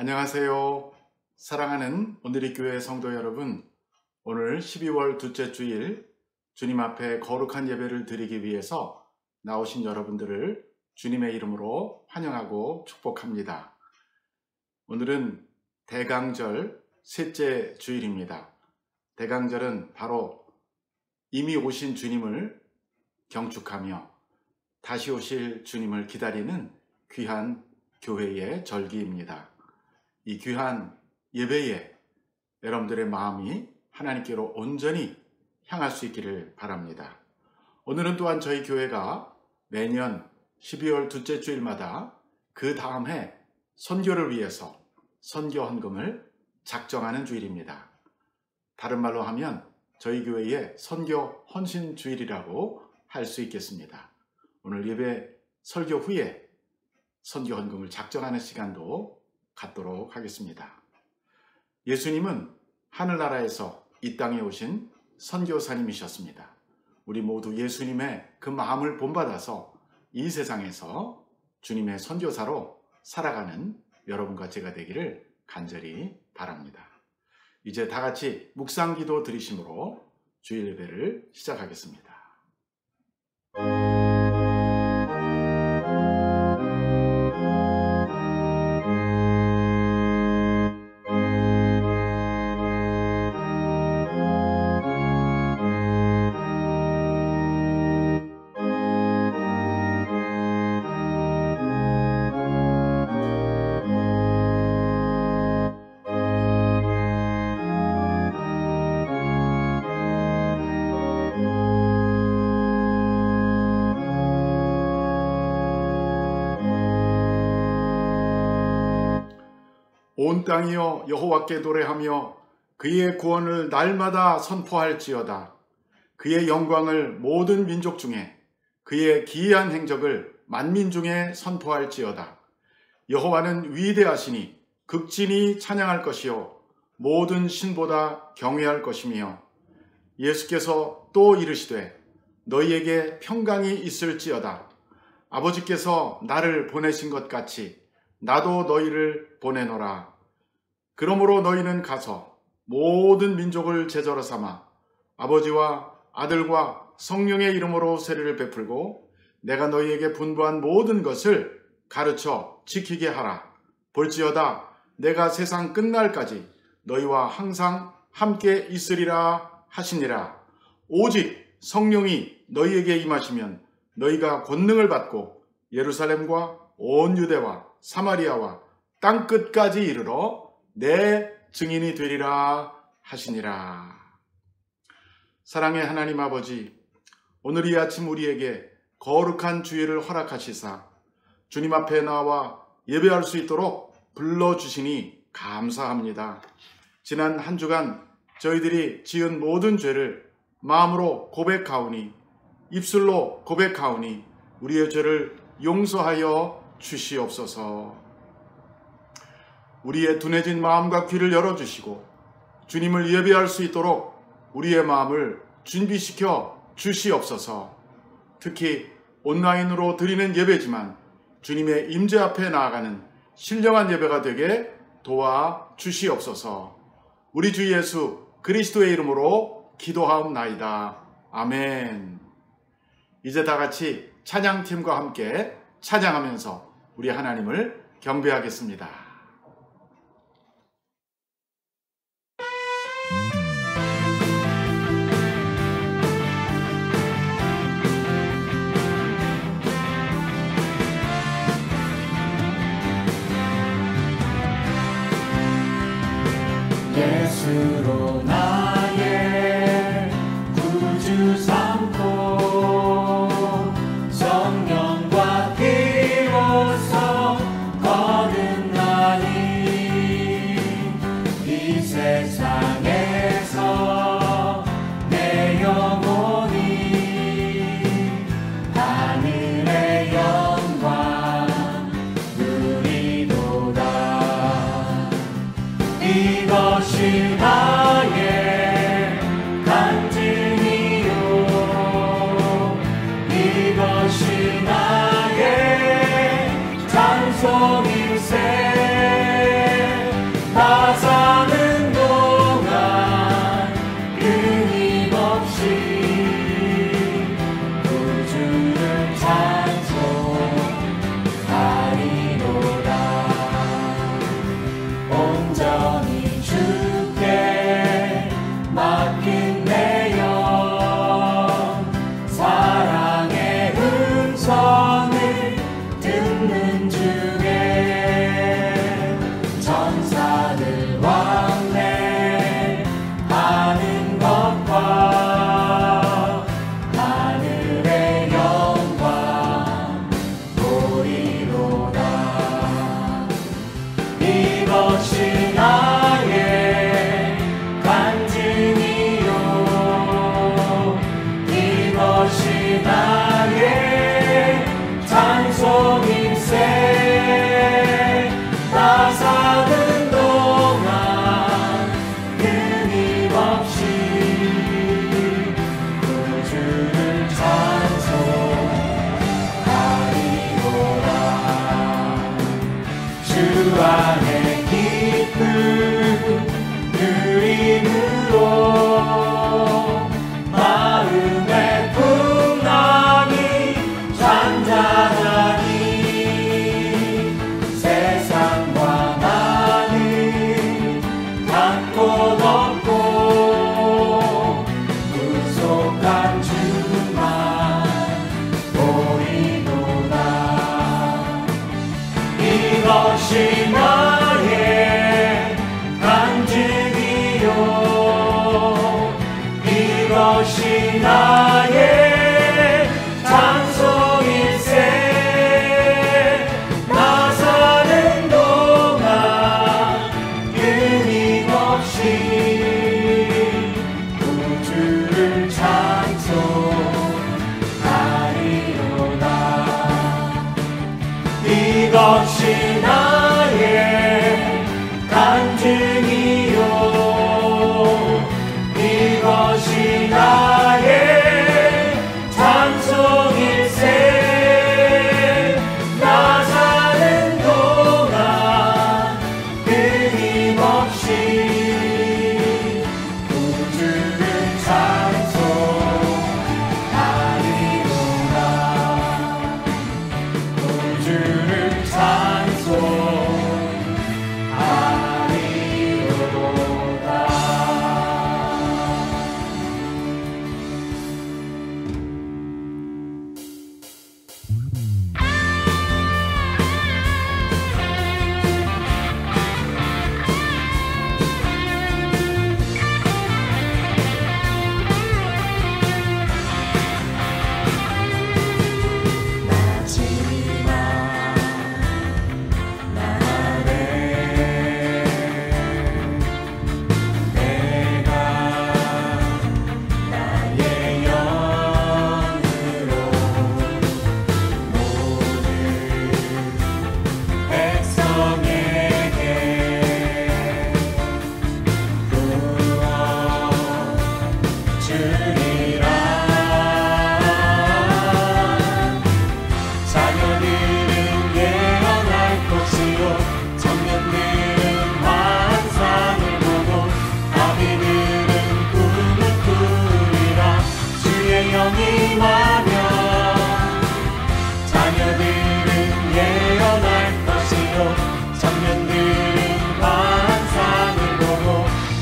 안녕하세요. 사랑하는 오늘의 교회 성도 여러분, 오늘 12월 둘째 주일 주님 앞에 거룩한 예배를 드리기 위해서 나오신 여러분들을 주님의 이름으로 환영하고 축복합니다. 오늘은 대강절 셋째 주일입니다. 대강절은 바로 이미 오신 주님을 경축하며 다시 오실 주님을 기다리는 귀한 교회의 절기입니다. 이 귀한 예배에 여러분들의 마음이 하나님께로 온전히 향할 수 있기를 바랍니다. 오늘은 또한 저희 교회가 매년 12월 둘째 주일마다 그 다음 해 선교를 위해서 선교 헌금을 작정하는 주일입니다. 다른 말로 하면 저희 교회의 선교 헌신 주일이라고 할 수 있겠습니다. 오늘 예배 설교 후에 선교 헌금을 작정하는 시간도 갖도록 하겠습니다. 예수님은 하늘나라에서 이 땅에 오신 선교사님이셨습니다. 우리 모두 예수님의 그 마음을 본받아서 이 세상에서 주님의 선교사로 살아가는 여러분과 제가 되기를 간절히 바랍니다. 이제 다 같이 묵상기도 드리심으로 주일 예배를 시작하겠습니다. 온 땅이여 여호와께 노래하며 그의 구원을 날마다 선포할지어다. 그의 영광을 모든 민족 중에, 그의 기이한 행적을 만민 중에 선포할지어다. 여호와는 위대하시니 극진히 찬양할 것이요 모든 신보다 경외할 것이며, 예수께서 또 이르시되 너희에게 평강이 있을지어다. 아버지께서 나를 보내신 것 같이 나도 너희를 보내노라. 그러므로 너희는 가서 모든 민족을 제자로 삼아 아버지와 아들과 성령의 이름으로 세례를 베풀고 내가 너희에게 분부한 모든 것을 가르쳐 지키게 하라. 볼지어다 내가 세상 끝날까지 너희와 항상 함께 있으리라 하시니라. 오직 성령이 너희에게 임하시면 너희가 권능을 받고 예루살렘과 온 유대와 사마리아와 땅끝까지 이르러 내 증인이 되리라 하시니라. 사랑의 하나님 아버지, 오늘 이 아침 우리에게 거룩한 주일을 허락하시사 주님 앞에 나와 예배할 수 있도록 불러주시니 감사합니다. 지난 한 주간 저희들이 지은 모든 죄를 마음으로 고백하오니, 입술로 고백하오니 우리의 죄를 용서하여 주시옵소서. 우리의 둔해진 마음과 귀를 열어주시고 주님을 예배할 수 있도록 우리의 마음을 준비시켜 주시옵소서. 특히 온라인으로 드리는 예배지만 주님의 임재 앞에 나아가는 신령한 예배가 되게 도와 주시옵소서. 우리 주 예수 그리스도의 이름으로 기도하옵나이다. 아멘. 이제 다 같이 찬양팀과 함께 찬양하면서 우리 하나님을 경배하겠습니다. 예수로 나의 구주 삼고 성령과 비로소 거듭나니 이 세상에서 내 영혼이 하늘의 영광 누리도다. 이것이 나의 이것이 나의 간증이요 이것이 나의 찬송일세 나 사는 동안 끊임없이 우주를 찬송하리로다 이것이 나의 간증이요 이것이 나의 찬송일세 나 사는 동안 끊임없이 우주를 찬송하리로다 우주를 찬송하리로다 자녀들은 예언할 것이요 청년들은 환상을 보고 아비들은 꿈을 꾸리라 주의 영이 임하면 자녀들은 예언할 것이요 청년들은 환상을 보고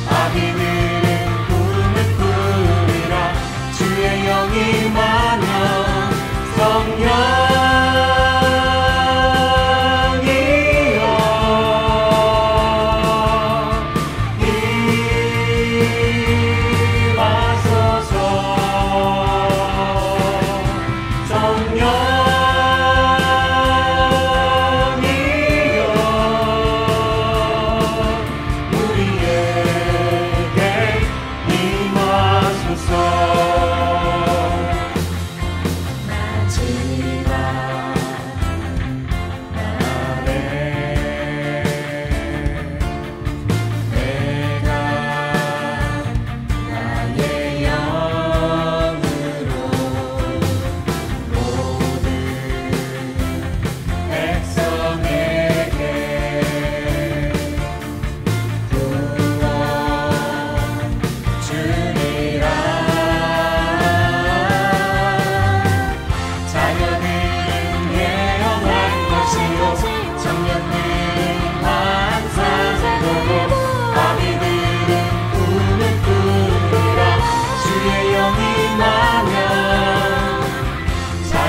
아비들은 꿈을 꾸리라 주의 영이 임하면 성령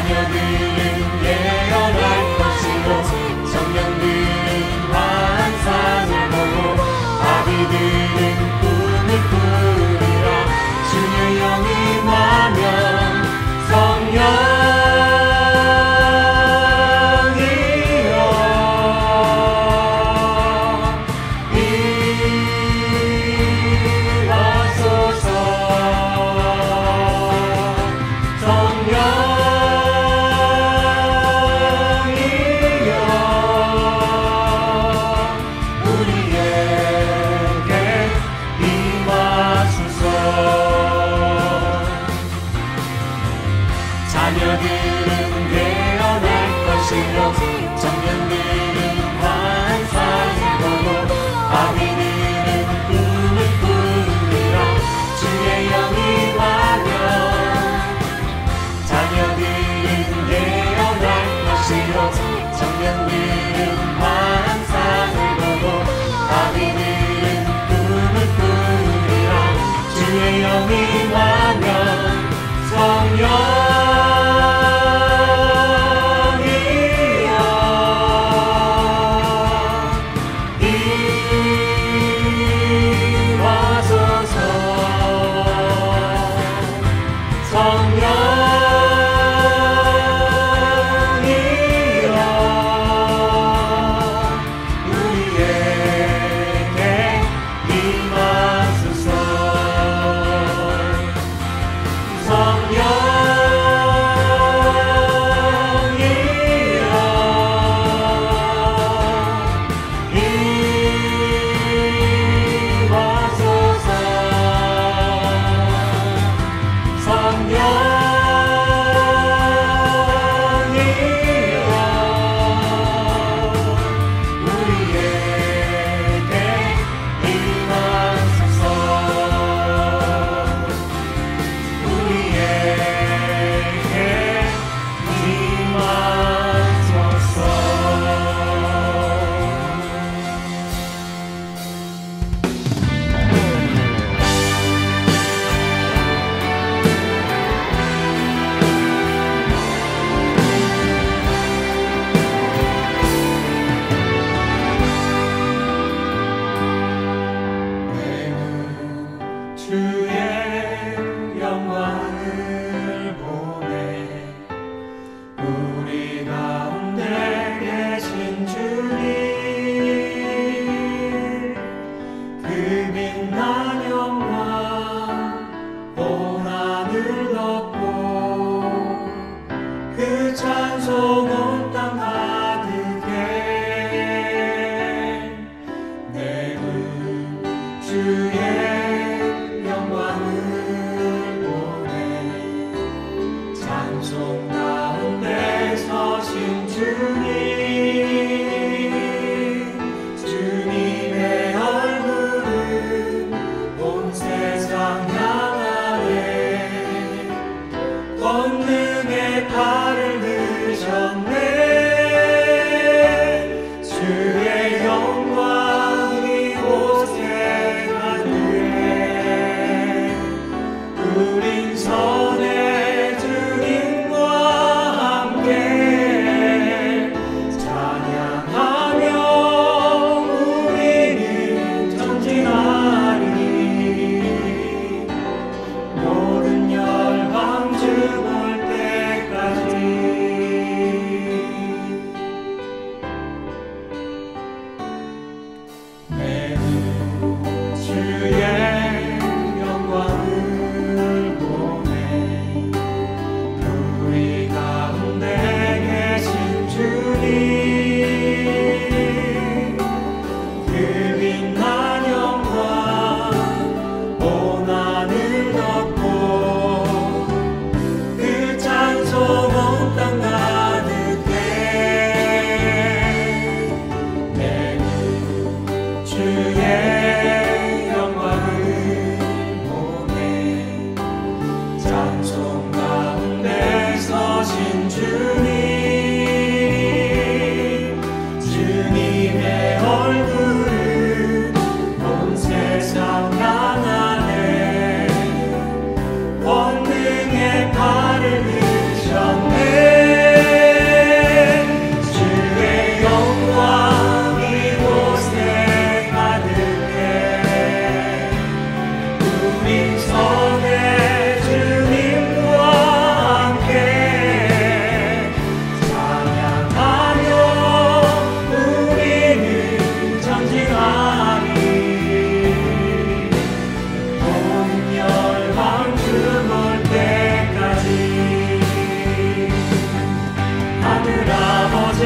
자녀들은 예언할 것이요 청년들은 환상을 보고 아비들은 꿈을 꾸리라 주의 영이 임하면 성령이여 임하소서 성령 자녀들은 예언할 것이요 청년들은 환상을 보고 아비들은 꿈을 꾸리라 주의 영이 임하면 자녀들은 예언할 것이요 청년들은 환상을 보고 아비들은 꿈을 꾸리라 주의 영이 임하면 성령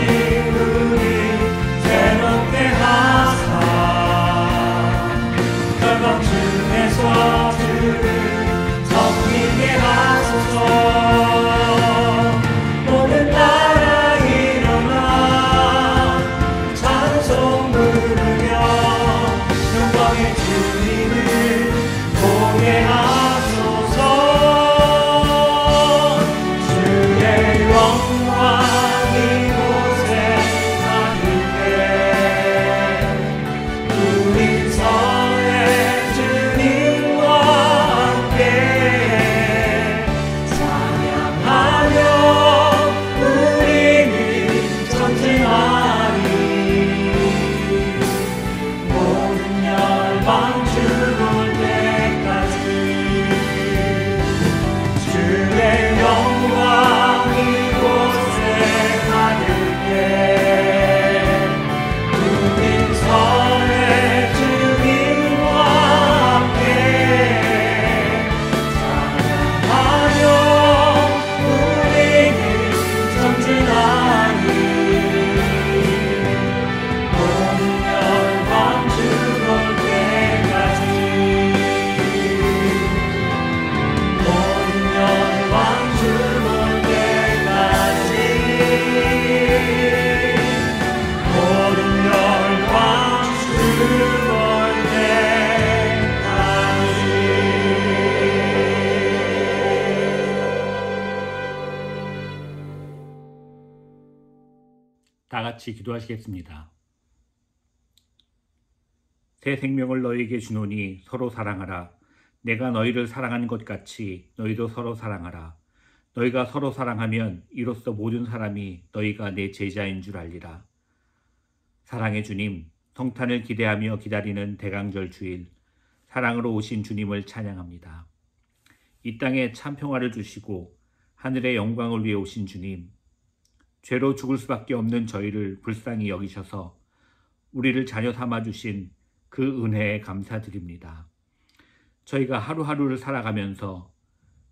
우리 새롭게 하사 결박 중에서 주를 섬기게 하소서. 모든 나라 일어나 찬송 부르며 영광의 주님을 보게 하소서. 주의 영광 이곳에 가득해 우린 선의 주님과 함께 찬양하며 우리는 전진하리. 모든 열방 주볼 때까지 주의 영광 이곳에 가득해 우린 선의 주님과 함께 찬양하며 우리는 전진하리. 모든 열방 주볼 때까지 모든 열방 주볼 때까지 모든 열방 주볼 다 같이 기도하시겠습니다. 새 생명을 너희에게 주노니 서로 사랑하라. 내가 너희를 사랑한 것 같이 너희도 서로 사랑하라. 너희가 서로 사랑하면 이로써 모든 사람이 너희가 내 제자인 줄 알리라. 사랑의 주님, 성탄을 기대하며 기다리는 대강절 주일, 사랑으로 오신 주님을 찬양합니다. 이 땅에 참 평화를 주시고 하늘의 영광을 위해 오신 주님, 죄로 죽을 수밖에 없는 저희를 불쌍히 여기셔서 우리를 자녀 삼아주신 그 은혜에 감사드립니다. 저희가 하루하루를 살아가면서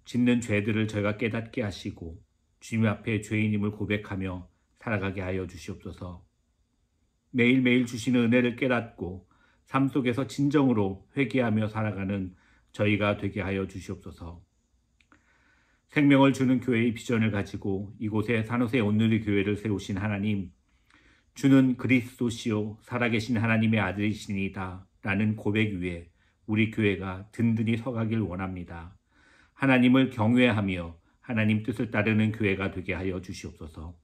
짓는 죄들을 저희가 깨닫게 하시고 주님 앞에 죄인임을 고백하며 살아가게 하여 주시옵소서. 매일매일 주시는 은혜를 깨닫고 삶 속에서 진정으로 회개하며 살아가는 저희가 되게 하여 주시옵소서. 생명을 주는 교회의 비전을 가지고 이곳에 산호세 온누리 교회를 세우신 하나님, 주는 그리스도시요 살아계신 하나님의 아들이시니다 라는 고백 위에 우리 교회가 든든히 서가길 원합니다. 하나님을 경외하며 하나님 뜻을 따르는 교회가 되게 하여 주시옵소서.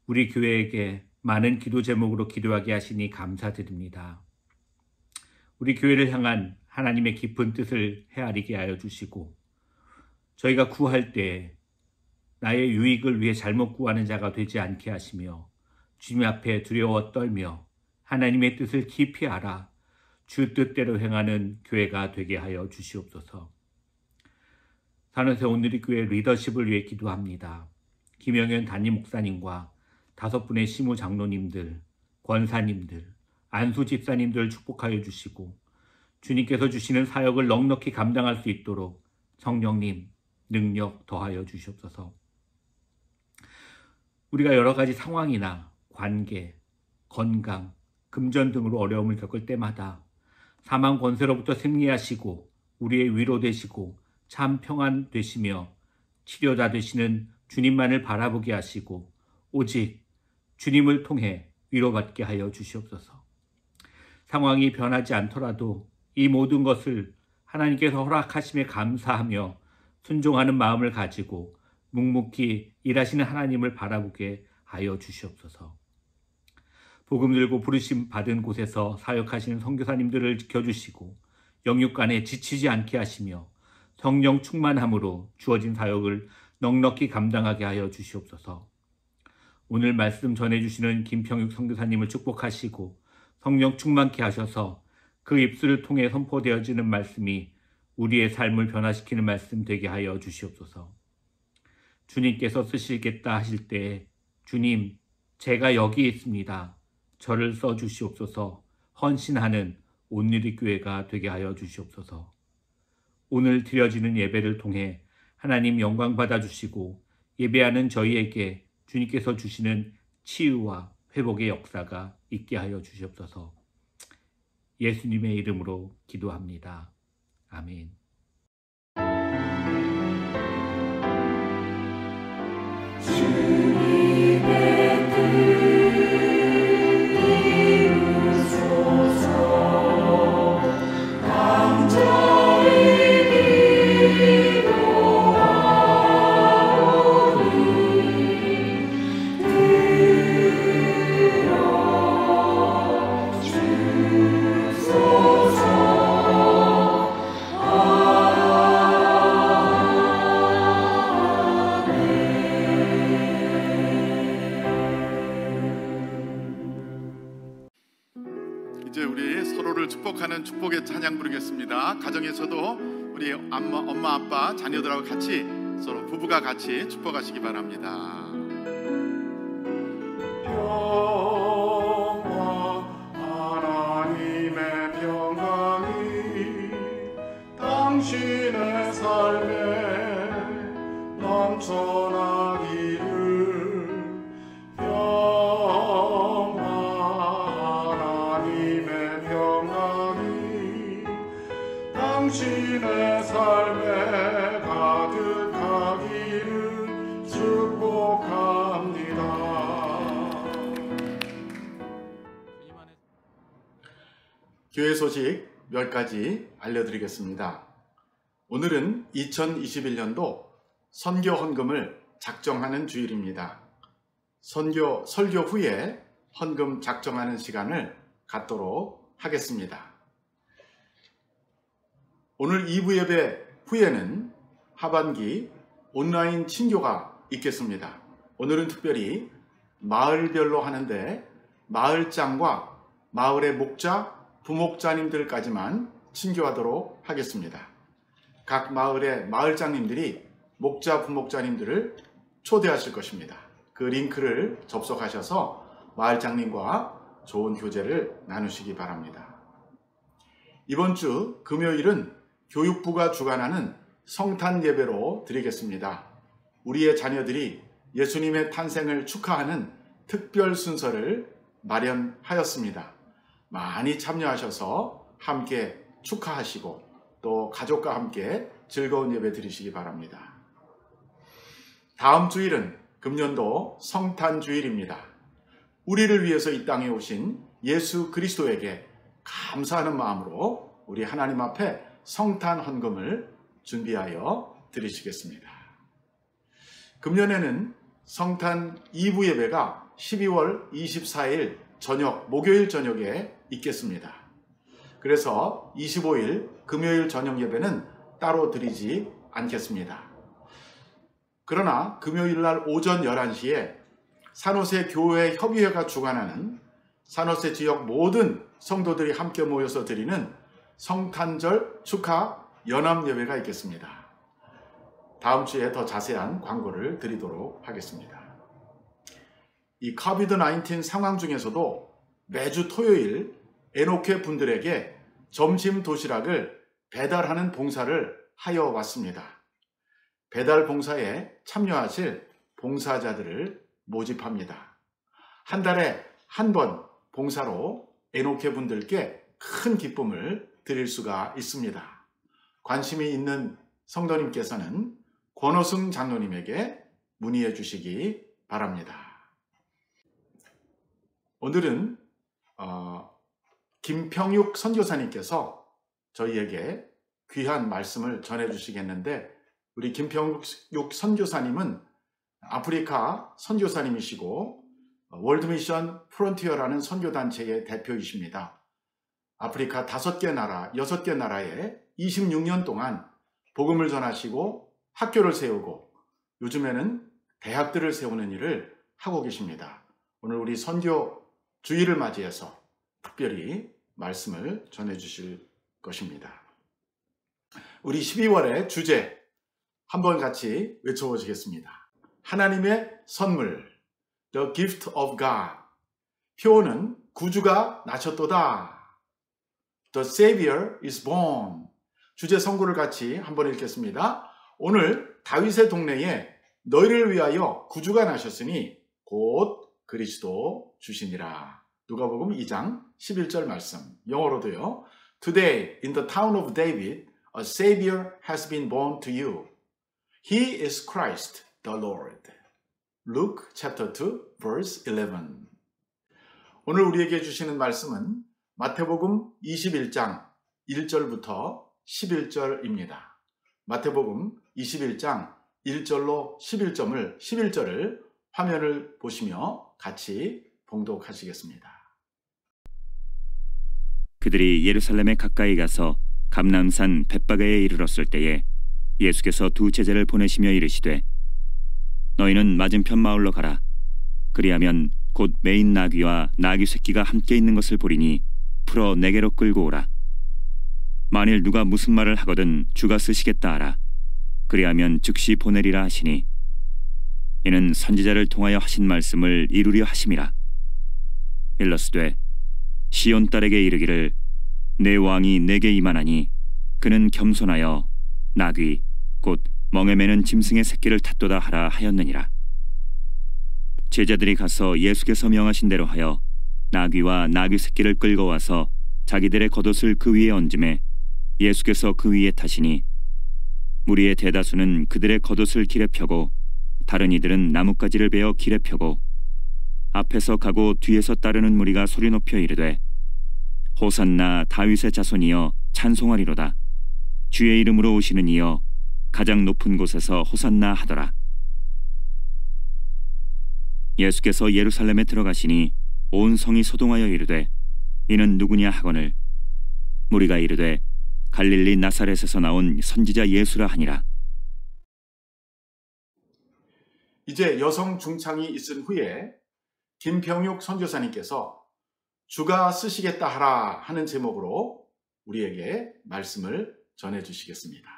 우리 교회에게 많은 기도 제목으로 기도하게 하시니 감사드립니다. 우리 교회를 향한 하나님의 깊은 뜻을 헤아리게 하여 주시고 저희가 구할 때 나의 유익을 위해 잘못 구하는 자가 되지 않게 하시며 주님 앞에 두려워 떨며 하나님의 뜻을 깊이 알아 주 뜻대로 행하는 교회가 되게 하여 주시옵소서. 산호세 온누리 교회 리더십을 위해 기도합니다. 김영현 담임 목사님과 5분의 시무 장로님들, 권사님들, 안수 집사님들을 축복하여 주시고 주님께서 주시는 사역을 넉넉히 감당할 수 있도록 성령님 능력 더하여 주시옵소서. 우리가 여러 가지 상황이나 관계, 건강, 금전 등으로 어려움을 겪을 때마다 사망 권세로부터 승리하시고 우리의 위로 되시고 참 평안 되시며 치료자 되시는 주님만을 바라보게 하시고 오직 주님을 통해 위로받게 하여 주시옵소서. 상황이 변하지 않더라도 이 모든 것을 하나님께서 허락하심에 감사하며 순종하는 마음을 가지고 묵묵히 일하시는 하나님을 바라보게 하여 주시옵소서. 복음 들고 부르심 받은 곳에서 사역하시는 선교사님들을 지켜주시고 영육간에 지치지 않게 하시며 성령 충만함으로 주어진 사역을 넉넉히 감당하게 하여 주시옵소서. 오늘 말씀 전해주시는 김평육 선교사님을 축복하시고 성령 충만케 하셔서 그 입술을 통해 선포되어지는 말씀이 우리의 삶을 변화시키는 말씀 되게 하여 주시옵소서. 주님께서 쓰시겠다 하실 때 주님, 제가 여기 있습니다. 저를 써주시옵소서. 헌신하는 온누리 교회가 되게 하여 주시옵소서. 오늘 드려지는 예배를 통해 하나님 영광 받아주시고 예배하는 저희에게 주님께서 주시는 치유와 회복의 역사가 있게 하여 주시옵소서. 예수님의 이름으로 기도합니다. 아멘. 주님의 뜻 이루소서. 간절히 기도하오니 들어주소서. 이제 우리 서로를 축복하는 축복의 찬양 부르겠습니다. 가정에서도 우리 엄마, 아빠, 자녀들하고 같이 서로 부부가 같이 축복하시기 바랍니다. 평화, 하나님의 평강이 당신의 삶에 넘쳐나기를. 당신의 삶에 가득하기를 축복합니다. 교회 소식 몇 가지 알려드리겠습니다. 오늘은 2021년도 선교 헌금을 작정하는 주일입니다. 설교 후에 헌금 작정하는 시간을 갖도록 하겠습니다. 오늘 2부 예배 후에는 하반기 온라인 친교가 있겠습니다. 오늘은 특별히 마을별로 하는데 마을장과 마을의 목자, 부목자님들까지만 친교하도록 하겠습니다. 각 마을의 마을장님들이 목자, 부목자님들을 초대하실 것입니다. 그 링크를 접속하셔서 마을장님과 좋은 교제를 나누시기 바랍니다. 이번 주 금요일은 교육부가 주관하는 성탄 예배로 드리겠습니다. 우리의 자녀들이 예수님의 탄생을 축하하는 특별 순서를 마련하였습니다. 많이 참여하셔서 함께 축하하시고 또 가족과 함께 즐거운 예배 드리시기 바랍니다. 다음 주일은 금년도 성탄 주일입니다. 우리를 위해서 이 땅에 오신 예수 그리스도에게 감사하는 마음으로 우리 하나님 앞에 성탄 헌금을 준비하여 드리시겠습니다. 금년에는 성탄 2부 예배가 12월 24일 저녁, 목요일 저녁에 있겠습니다. 그래서 25일 금요일 저녁 예배는 따로 드리지 않겠습니다. 그러나 금요일 날 오전 11시에 산호세 교회 협의회가 주관하는 산호세 지역 모든 성도들이 함께 모여서 드리는 성탄절 축하 연합 예배가 있겠습니다. 다음 주에 더 자세한 광고를 드리도록 하겠습니다. 이 코비드-19 상황 중에서도 매주 토요일 에노케 분들에게 점심 도시락을 배달하는 봉사를 하여 왔습니다. 배달 봉사에 참여하실 봉사자들을 모집합니다. 한 달에 한 번 봉사로 에노케 분들께 큰 기쁨을 드릴 수가 있습니다. 관심이 있는 성도님께서는 권호승 장로님에게 문의해 주시기 바랍니다. 오늘은 김평육 선교사님께서 저희에게 귀한 말씀을 전해 주시겠는데, 우리 김평육 선교사님은 아프리카 선교사님이시고 월드미션 프론티어라는 선교단체의 대표이십니다. 아프리카 5개 나라, 6개 나라에 26년 동안 복음을 전하시고 학교를 세우고 요즘에는 대학들을 세우는 일을 하고 계십니다. 오늘 우리 선교 주일을 맞이해서 특별히 말씀을 전해 주실 것입니다. 우리 12월의 주제 한번 같이 외쳐보시겠습니다. 하나님의 선물, The Gift of God. 표어는 구주가 나셨도다. The Savior is born. 주제 선구를 같이 한번 읽겠습니다. 오늘 다윗의 동네에 너희를 위하여 구주가 나셨으니 곧 그리스도 주시니라. 누가복음 2장 11절 말씀. 영어로도요. Today in the town of David a savior has been born to you. He is Christ the Lord. Luke chapter 2 verse 11. 오늘 우리에게 주시는 말씀은 마태복음 21장 1절부터 11절입니다. 마태복음 21장 1절로 11절을 화면을 보시며 같이 봉독하시겠습니다. 그들이 예루살렘에 가까이 가서 감람산 벳바게에 이르렀을 때에 예수께서 두 제자를 보내시며 이르시되 너희는 맞은편 마을로 가라. 그리하면 곧 매인 나귀와 나귀 새끼가 함께 있는 것을 보리니 풀어 내게로 끌고 오라. 만일 누가 무슨 말을 하거든 주가 쓰시겠다 하라. 그리하면 즉시 보내리라 하시니 이는 선지자를 통하여 하신 말씀을 이루려 하심이라. 일러스되 시온 딸에게 이르기를 내 왕이 내게 임하나니 그는 겸손하여 나귀 곧 멍에 매는 짐승의 새끼를 탔도다 하라 하였느니라. 제자들이 가서 예수께서 명하신 대로 하여 나귀와 나귀 새끼를 끌고 와서 자기들의 겉옷을 그 위에 얹음에 예수께서 그 위에 타시니 무리의 대다수는 그들의 겉옷을 길에 펴고 다른 이들은 나뭇가지를 베어 길에 펴고 앞에서 가고 뒤에서 따르는 무리가 소리 높여 이르되 호산나 다윗의 자손이여 찬송하리로다. 주의 이름으로 오시는 이여 가장 높은 곳에서 호산나 하더라. 예수께서 예루살렘에 들어가시니 온 성이 소동하여 이르되 이는 누구냐 하거늘 무리가 이르되 갈릴리 나사렛에서 나온 선지자 예수라 하니라. 이제 여성 중창이 있은 후에 김병육 선교사님께서 주가 쓰시겠다 하라 하는 제목으로 우리에게 말씀을 전해 주시겠습니다.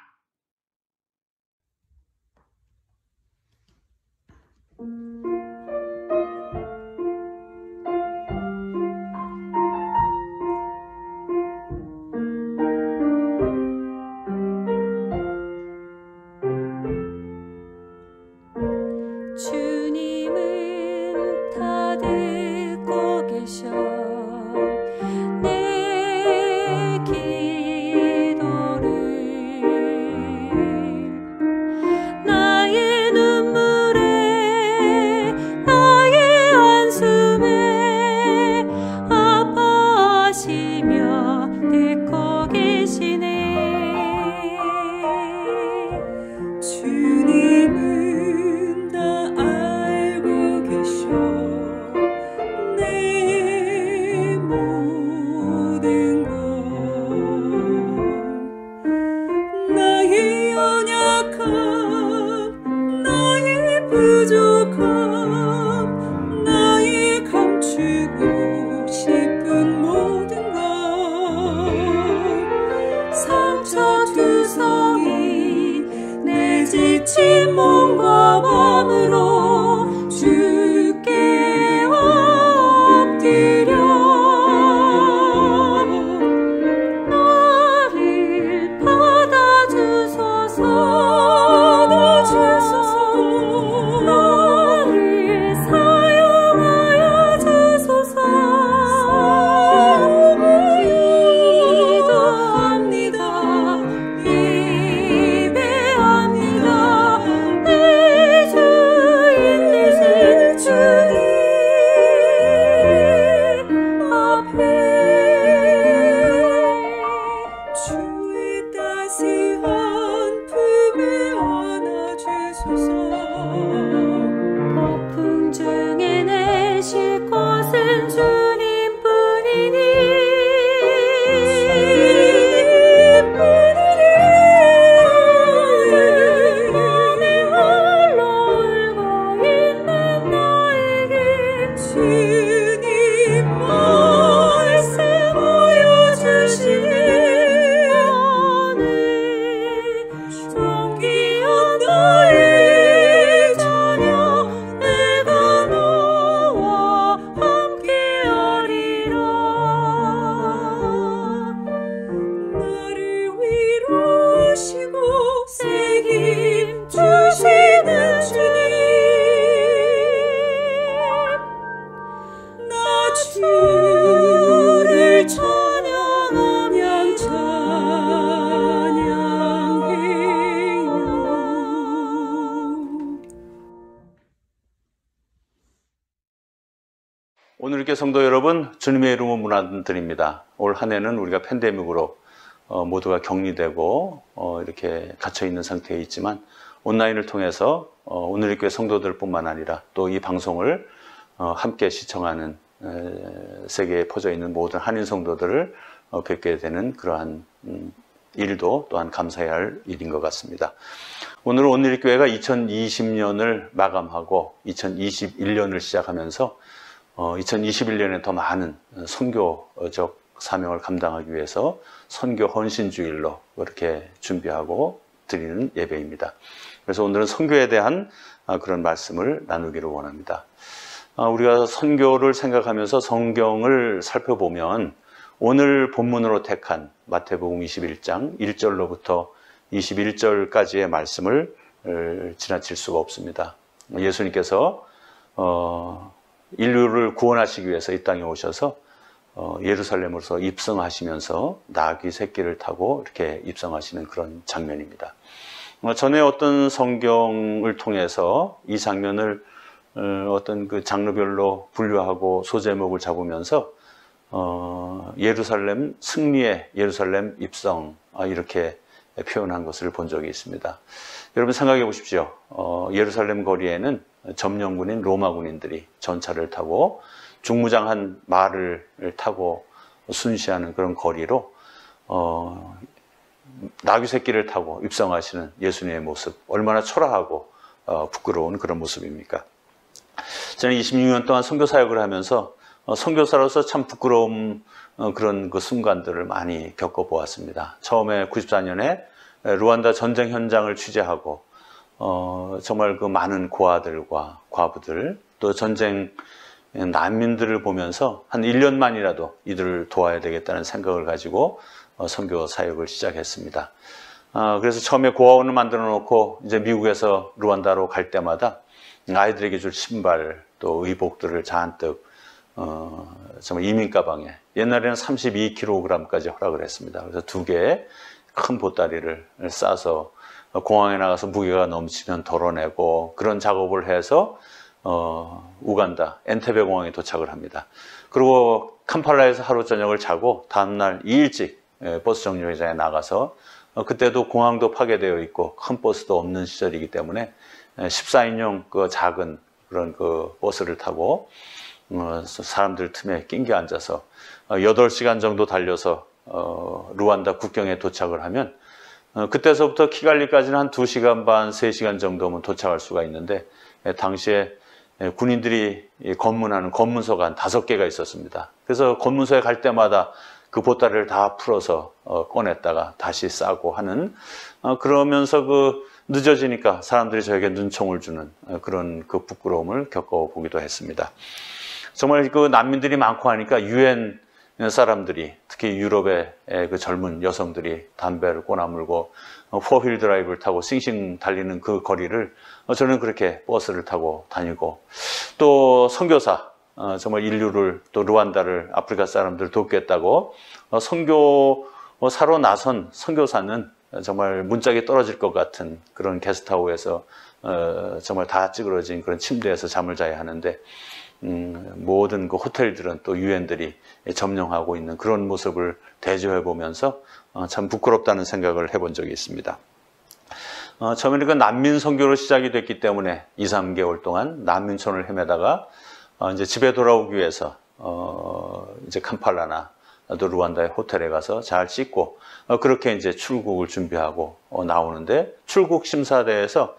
주님은 다 듣고 계셔 내 기도를 나의 눈물에 오늘 이렇게 성도 여러분, 주님의 이름으로 문안드립니다. 올 한 해는 우리가 팬데믹으로 모두가 격리되고 이렇게 갇혀 있는 상태에 있지만 온라인을 통해서 오늘 교회 성도들뿐만 아니라 또 이 방송을 함께 시청하는 세계에 퍼져 있는 모든 한인 성도들을 뵙게 되는 그러한 일도 또한 감사해야 할 일인 것 같습니다. 오늘 온누리교회가 2020년을 마감하고 2021년을 시작하면서 2021년에 더 많은 선교적 사명을 감당하기 위해서 선교 헌신주일로 그렇게 준비하고 드리는 예배입니다. 그래서 오늘은 선교에 대한 그런 말씀을 나누기를 원합니다. 우리가 선교를 생각하면서 성경을 살펴보면 오늘 본문으로 택한 마태복음 21장 1절로부터 21절까지의 말씀을 지나칠 수가 없습니다. 예수님께서 인류를 구원하시기 위해서 이 땅에 오셔서 예루살렘으로서 입성하시면서 나귀 새끼를 타고 이렇게 입성하시는 그런 장면입니다. 전에 어떤 성경을 통해서 이 장면을 어떤 그 장르별로 분류하고 소제목을 잡으면서 예루살렘 승리의 예루살렘 입성 이렇게 표현한 것을 본 적이 있습니다. 여러분 생각해 보십시오. 예루살렘 거리에는 점령군인 로마 군인들이 전차를 타고 중무장한 말을 타고 순시하는 그런 거리로 나귀 새끼를 타고 입성하시는 예수님의 모습, 얼마나 초라하고 부끄러운 그런 모습입니까? 저는 26년 동안 선교 사역을 하면서 선교사로서 참 부끄러운 그런 그 순간들을 많이 겪어보았습니다. 처음에 94년에 루안다 전쟁 현장을 취재하고 정말 그 많은 고아들과 과부들 또 전쟁 난민들을 보면서 한 1년만이라도 이들을 도와야 되겠다는 생각을 가지고 선교 사역을 시작했습니다. 그래서 처음에 고아원을 만들어 놓고 이제 미국에서 루안다로 갈 때마다 아이들에게 줄 신발 또 의복들을 잔뜩 정말 이민 가방에 옛날에는 32kg까지 허락을 했습니다. 그래서 2개의 큰 보따리를 싸서 공항에 나가서 무게가 넘치면 덜어내고 그런 작업을 해서 우간다 엔테베 공항에 도착을 합니다. 그리고 캄팔라에서 하루 저녁을 자고 다음날 일찍 버스 정류장에 나가서 그때도 공항도 파괴되어 있고 큰 버스도 없는 시절이기 때문에 14인용 그 작은 그런 그 버스를 타고 사람들 틈에 낑겨 앉아서 8시간 정도 달려서 루안다 국경에 도착을 하면 그때서부터 키갈리까지는 한 2시간 반, 3시간 정도면 도착할 수가 있는데 당시에 군인들이 검문하는 검문소가 한 5개가 있었습니다. 그래서 검문소에 갈 때마다 그 보따리를 다 풀어서 꺼냈다가 다시 싸고 하는 그러면서 그 늦어지니까 사람들이 저에게 눈총을 주는 그런 그 부끄러움을 겪어보기도 했습니다. 정말 그 난민들이 많고 하니까 유엔 사람들이 특히 유럽의 그 젊은 여성들이 담배를 꼬나물고 포휠 드라이브를 타고 싱싱 달리는 그 거리를 저는 그렇게 버스를 타고 다니고 또 선교사 정말 인류를 또 루안다를 아프리카 사람들을 돕겠다고 선교사로 나선 선교사는 정말 문짝이 떨어질 것 같은 그런 게스트하우스에서 정말 다 찌그러진 그런 침대에서 잠을 자야 하는데 모든 그 호텔들은 또 유엔들이 점령하고 있는 그런 모습을 대조해 보면서 참 부끄럽다는 생각을 해본 적이 있습니다. 처음에는 그 난민 선교로 시작이 됐기 때문에 2, 3개월 동안 난민촌을 헤매다가 이제 집에 돌아오기 위해서 이제 캄팔라나 또 루안다의 호텔에 가서 잘 씻고 그렇게 이제 출국을 준비하고 나오는데 출국 심사대에서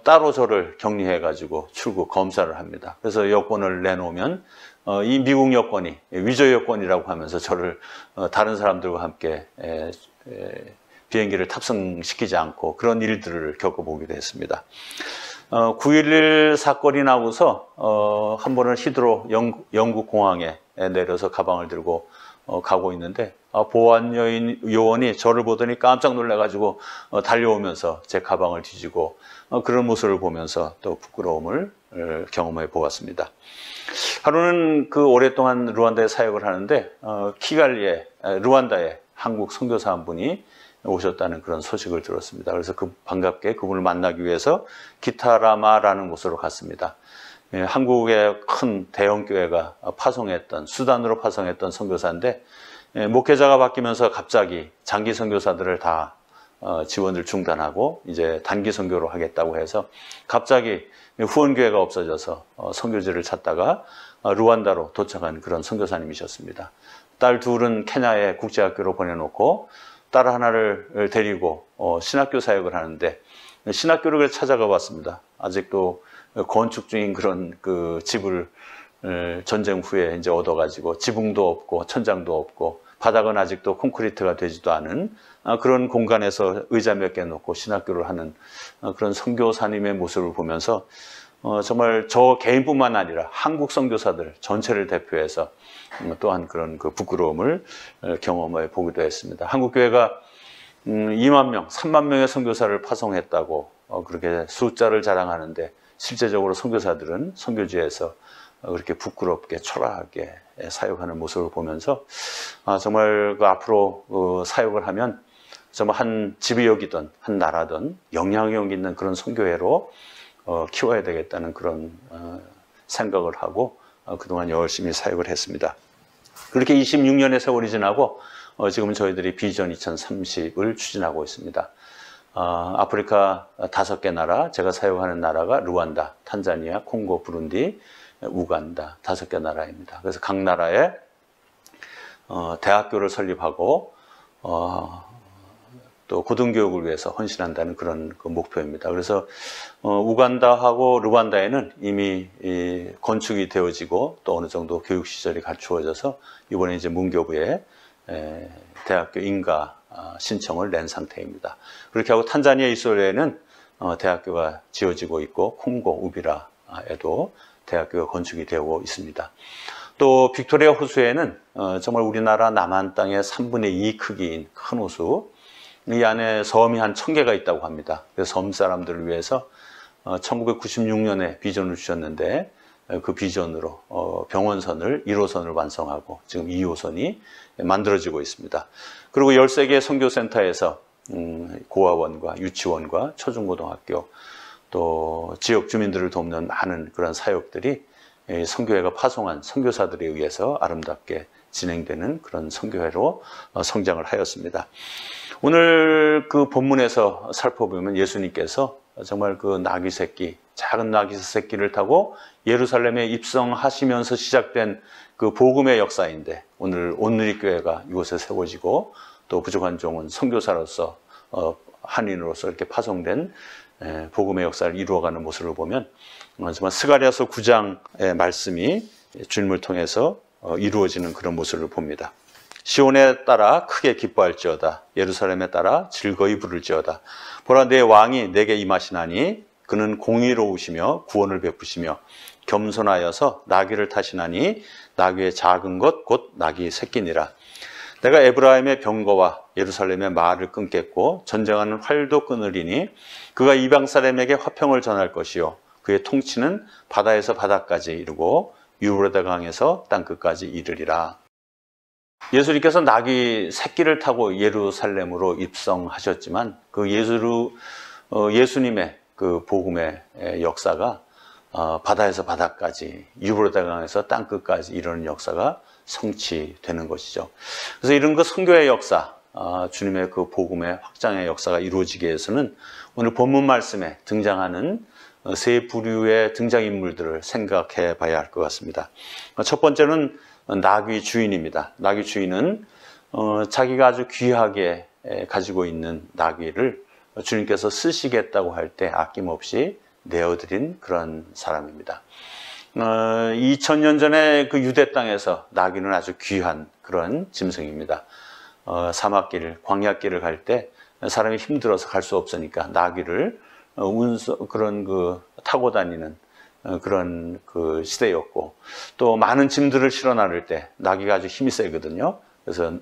따로 저를 격리해 가지고 출국 검사를 합니다. 그래서 여권을 내놓으면 이 미국 여권이 위조 여권이라고 하면서 저를 다른 사람들과 함께 비행기를 탑승시키지 않고 그런 일들을 겪어보기도 했습니다. 9.11 사건이 나고서 한 번은 히드로 영국 공항에 내려서 가방을 들고 가고 있는데 보안 요원이 저를 보더니 깜짝 놀라가지고 달려오면서 제 가방을 뒤지고 그런 모습을 보면서 또 부끄러움을 경험해 보았습니다. 하루는 그 오랫동안 루안다에 사역을 하는데 키갈리에 루안다에 한국 선교사 한 분이 오셨다는 그런 소식을 들었습니다. 그래서 반갑게 그분을 만나기 위해서 기타라마라는 곳으로 갔습니다. 한국의 큰 대형 교회가 파송했던 수단으로 파송했던 선교사인데 목회자가 바뀌면서 갑자기 장기 선교사들을 다 지원을 중단하고 이제 단기 선교로 하겠다고 해서 갑자기 후원교회가 없어져서 선교지를 찾다가 루안다로 도착한 그런 선교사님이셨습니다. 딸 둘은 케냐에 국제학교로 보내놓고 딸 하나를 데리고 신학교 사역을 하는데 신학교를 찾아가 봤습니다. 아직도 건축 중인 그런 그 집을 전쟁 후에 이제 얻어가지고 지붕도 없고 천장도 없고 바닥은 아직도 콘크리트가 되지도 않은 그런 공간에서 의자 몇 개 놓고 신학교를 하는 그런 선교사님의 모습을 보면서 정말 저 개인뿐만 아니라 한국 선교사들 전체를 대표해서 또한 그런 그 부끄러움을 경험해 보기도 했습니다. 한국교회가 2만 명, 3만 명의 선교사를 파송했다고 그렇게 숫자를 자랑하는데 실제적으로 선교사들은 선교지에서 그렇게 부끄럽게 초라하게 사역하는 모습을 보면서 정말 그 앞으로 사역을 하면 정말 한 지역이든 한 나라든 영향력 있는 그런 선교회로 키워야 되겠다는 그런 생각을 하고 그동안 열심히 사역을 했습니다. 그렇게 26년의 세월이 지나고 지금 저희들이 비전 2030을 추진하고 있습니다. 아프리카 5개 나라, 제가 사역하는 나라가 루안다, 탄자니아, 콩고, 부룬디, 우간다 5개 나라입니다. 그래서 각 나라에 대학교를 설립하고 또 고등교육을 위해서 헌신한다는 그런 그 목표입니다. 그래서 우간다하고 루안다에는 이미 건축이 되어지고 또 어느 정도 교육 시설이 갖추어져서 이번에 이제 문교부에 대학교 인가 신청을 낸 상태입니다. 그렇게 하고 탄자니아 이소리에는 대학교가 지어지고 있고 콩고 우비라에도 대학교가 건축이 되고 있습니다. 또 빅토리아 호수에는 정말 우리나라 남한 땅의 3분의 2 크기인 큰 호수, 이 안에 섬이 한 1000개가 있다고 합니다. 그래서 섬 사람들을 위해서 1996년에 비전을 주셨는데 그 비전으로 병원선을 1호선을 완성하고 지금 2호선이 만들어지고 있습니다. 그리고 13개의 선교센터에서 고아원과 유치원과 초중고등학교 또 지역 주민들을 돕는 많은 그런 사역들이 선교회가 파송한 선교사들에 의해서 아름답게 진행되는 그런 선교회로 성장을 하였습니다. 오늘 그 본문에서 살펴보면 예수님께서 정말 그 나귀 새끼, 작은 나귀 새끼를 타고 예루살렘에 입성하시면서 시작된 그 복음의 역사인데 오늘 온누리교회가 이곳에 세워지고 또 부족한 종은 선교사로서 한인으로서 이렇게 파송된 복음의 역사를 이루어가는 모습을 보면 정말 스가랴서 9장의 말씀이 주님을 통해서 이루어지는 그런 모습을 봅니다. 시온에 따라 크게 기뻐할지어다. 예루살렘에 따라 즐거이 부를지어다. 보라 내 왕이 내게 임하시나니 그는 공의로우시며 구원을 베푸시며 겸손하여서 나귀를 타시나니 나귀의 작은 것 곧 나귀 새끼니라. 내가 에브라임의 병거와 예루살렘의 말을 끊겠고 전쟁하는 활도 끊으리니 그가 이방 사람에게 화평을 전할 것이요 그의 통치는 바다에서 바다까지 이르고 유브라데 강에서 땅끝까지 이르리라. 예수님께서 나귀 새끼를 타고 예루살렘으로 입성하셨지만 그 예수님의 그 복음의 역사가 바다에서 바다까지 유브라데 강에서 땅끝까지 이르는 역사가 성취되는 것이죠. 그래서 이런 그 선교의 역사, 주님의 그 복음의 확장의 역사가 이루어지기 위해서는 오늘 본문 말씀에 등장하는 세 부류의 등장인물들을 생각해 봐야 할 것 같습니다. 첫 번째는 나귀 주인입니다. 나귀 주인은 자기가 아주 귀하게 가지고 있는 나귀를 주님께서 쓰시겠다고 할 때 아낌없이 내어드린 그런 사람입니다. 2000년 전에 그 유대 땅에서 나귀는 아주 귀한 그런 짐승입니다. 사막길, 광야길을 갈 때 사람이 힘들어서 갈 수 없으니까 나귀를 타고 다니는 그런 그 시대였고 또 많은 짐들을 실어 나를 때 나귀가 아주 힘이 세거든요. 그래서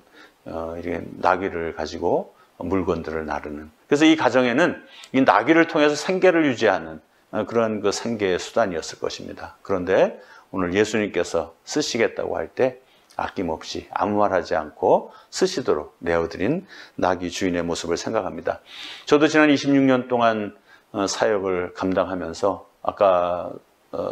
이렇게 나귀를 가지고 물건들을 나르는. 그래서 이 가정에는 이 나귀를 통해서 생계를 유지하는 그런 그 생계의 수단이었을 것입니다. 그런데 오늘 예수님께서 쓰시겠다고 할 때 아낌없이 아무 말하지 않고 쓰시도록 내어드린 나귀 주인의 모습을 생각합니다. 저도 지난 26년 동안 사역을 감당하면서 아까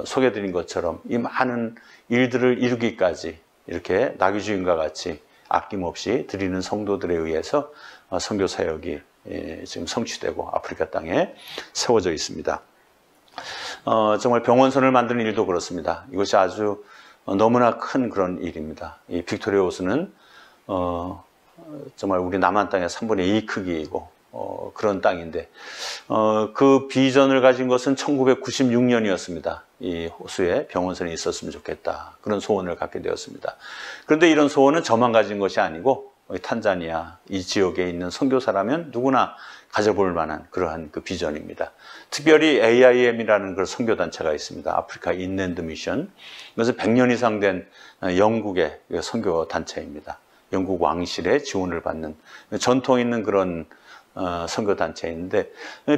소개드린 것처럼 이 많은 일들을 이루기까지 이렇게 나귀 주인과 같이 아낌없이 드리는 성도들에 의해서 선교 사역이 지금 성취되고 아프리카 땅에 세워져 있습니다. 정말 병원선을 만드는 일도 그렇습니다. 이것이 아주 너무나 큰 그런 일입니다. 이 빅토리아 호수는 정말 우리 남한 땅의 3분의 2 크기이고 그런 땅인데 그 비전을 가진 것은 1996년이었습니다. 이 호수에 병원선이 있었으면 좋겠다. 그런 소원을 갖게 되었습니다. 그런데 이런 소원은 저만 가진 것이 아니고 탄자니아 이 지역에 있는 선교사라면 누구나 가져볼 만한 그러한 그 비전입니다. 특별히 AIM이라는 그런 선교단체가 있습니다. 아프리카 인랜드 미션. 그래서 100년 이상 된 영국의 선교단체입니다. 영국 왕실의 지원을 받는 전통 있는 그런 선교단체인데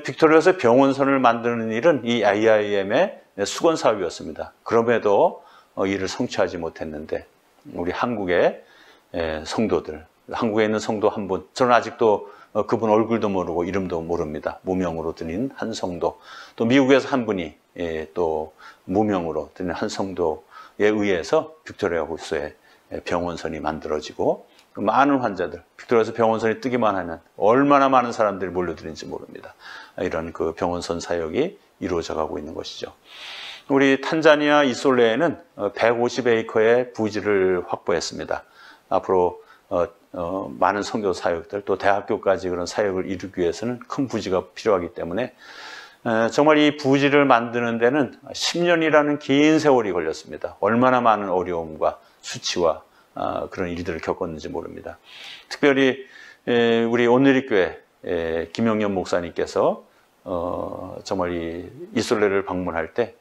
빅토리아에서 병원선을 만드는 일은 이 AIM의 수건 사업이었습니다. 그럼에도 이를 성취하지 못했는데 우리 한국의 성도들, 한국에 있는 성도 한 분, 저는 아직도 그분 얼굴도 모르고 이름도 모릅니다. 무명으로 드린 한 성도, 또 미국에서 한 분이 또 무명으로 드린 한 성도에 의해서 빅토리아 호수에 병원선이 만들어지고 많은 환자들, 빅토리아에서 병원선이 뜨기만 하면 얼마나 많은 사람들이 몰려드는지 모릅니다. 이런 그 병원선 사역이 이루어져 가고 있는 것이죠. 우리 탄자니아 이솔레에는 150에이커의 부지를 확보했습니다. 앞으로 많은 선교 사역들, 또 대학교까지 그런 사역을 이루기 위해서는 큰 부지가 필요하기 때문에 정말 이 부지를 만드는 데는 10년이라는 긴 세월이 걸렸습니다. 얼마나 많은 어려움과 수치와 그런 일들을 겪었는지 모릅니다. 특별히 우리 온누리교회 김영년 목사님께서 정말 이 이솔레를 방문할 때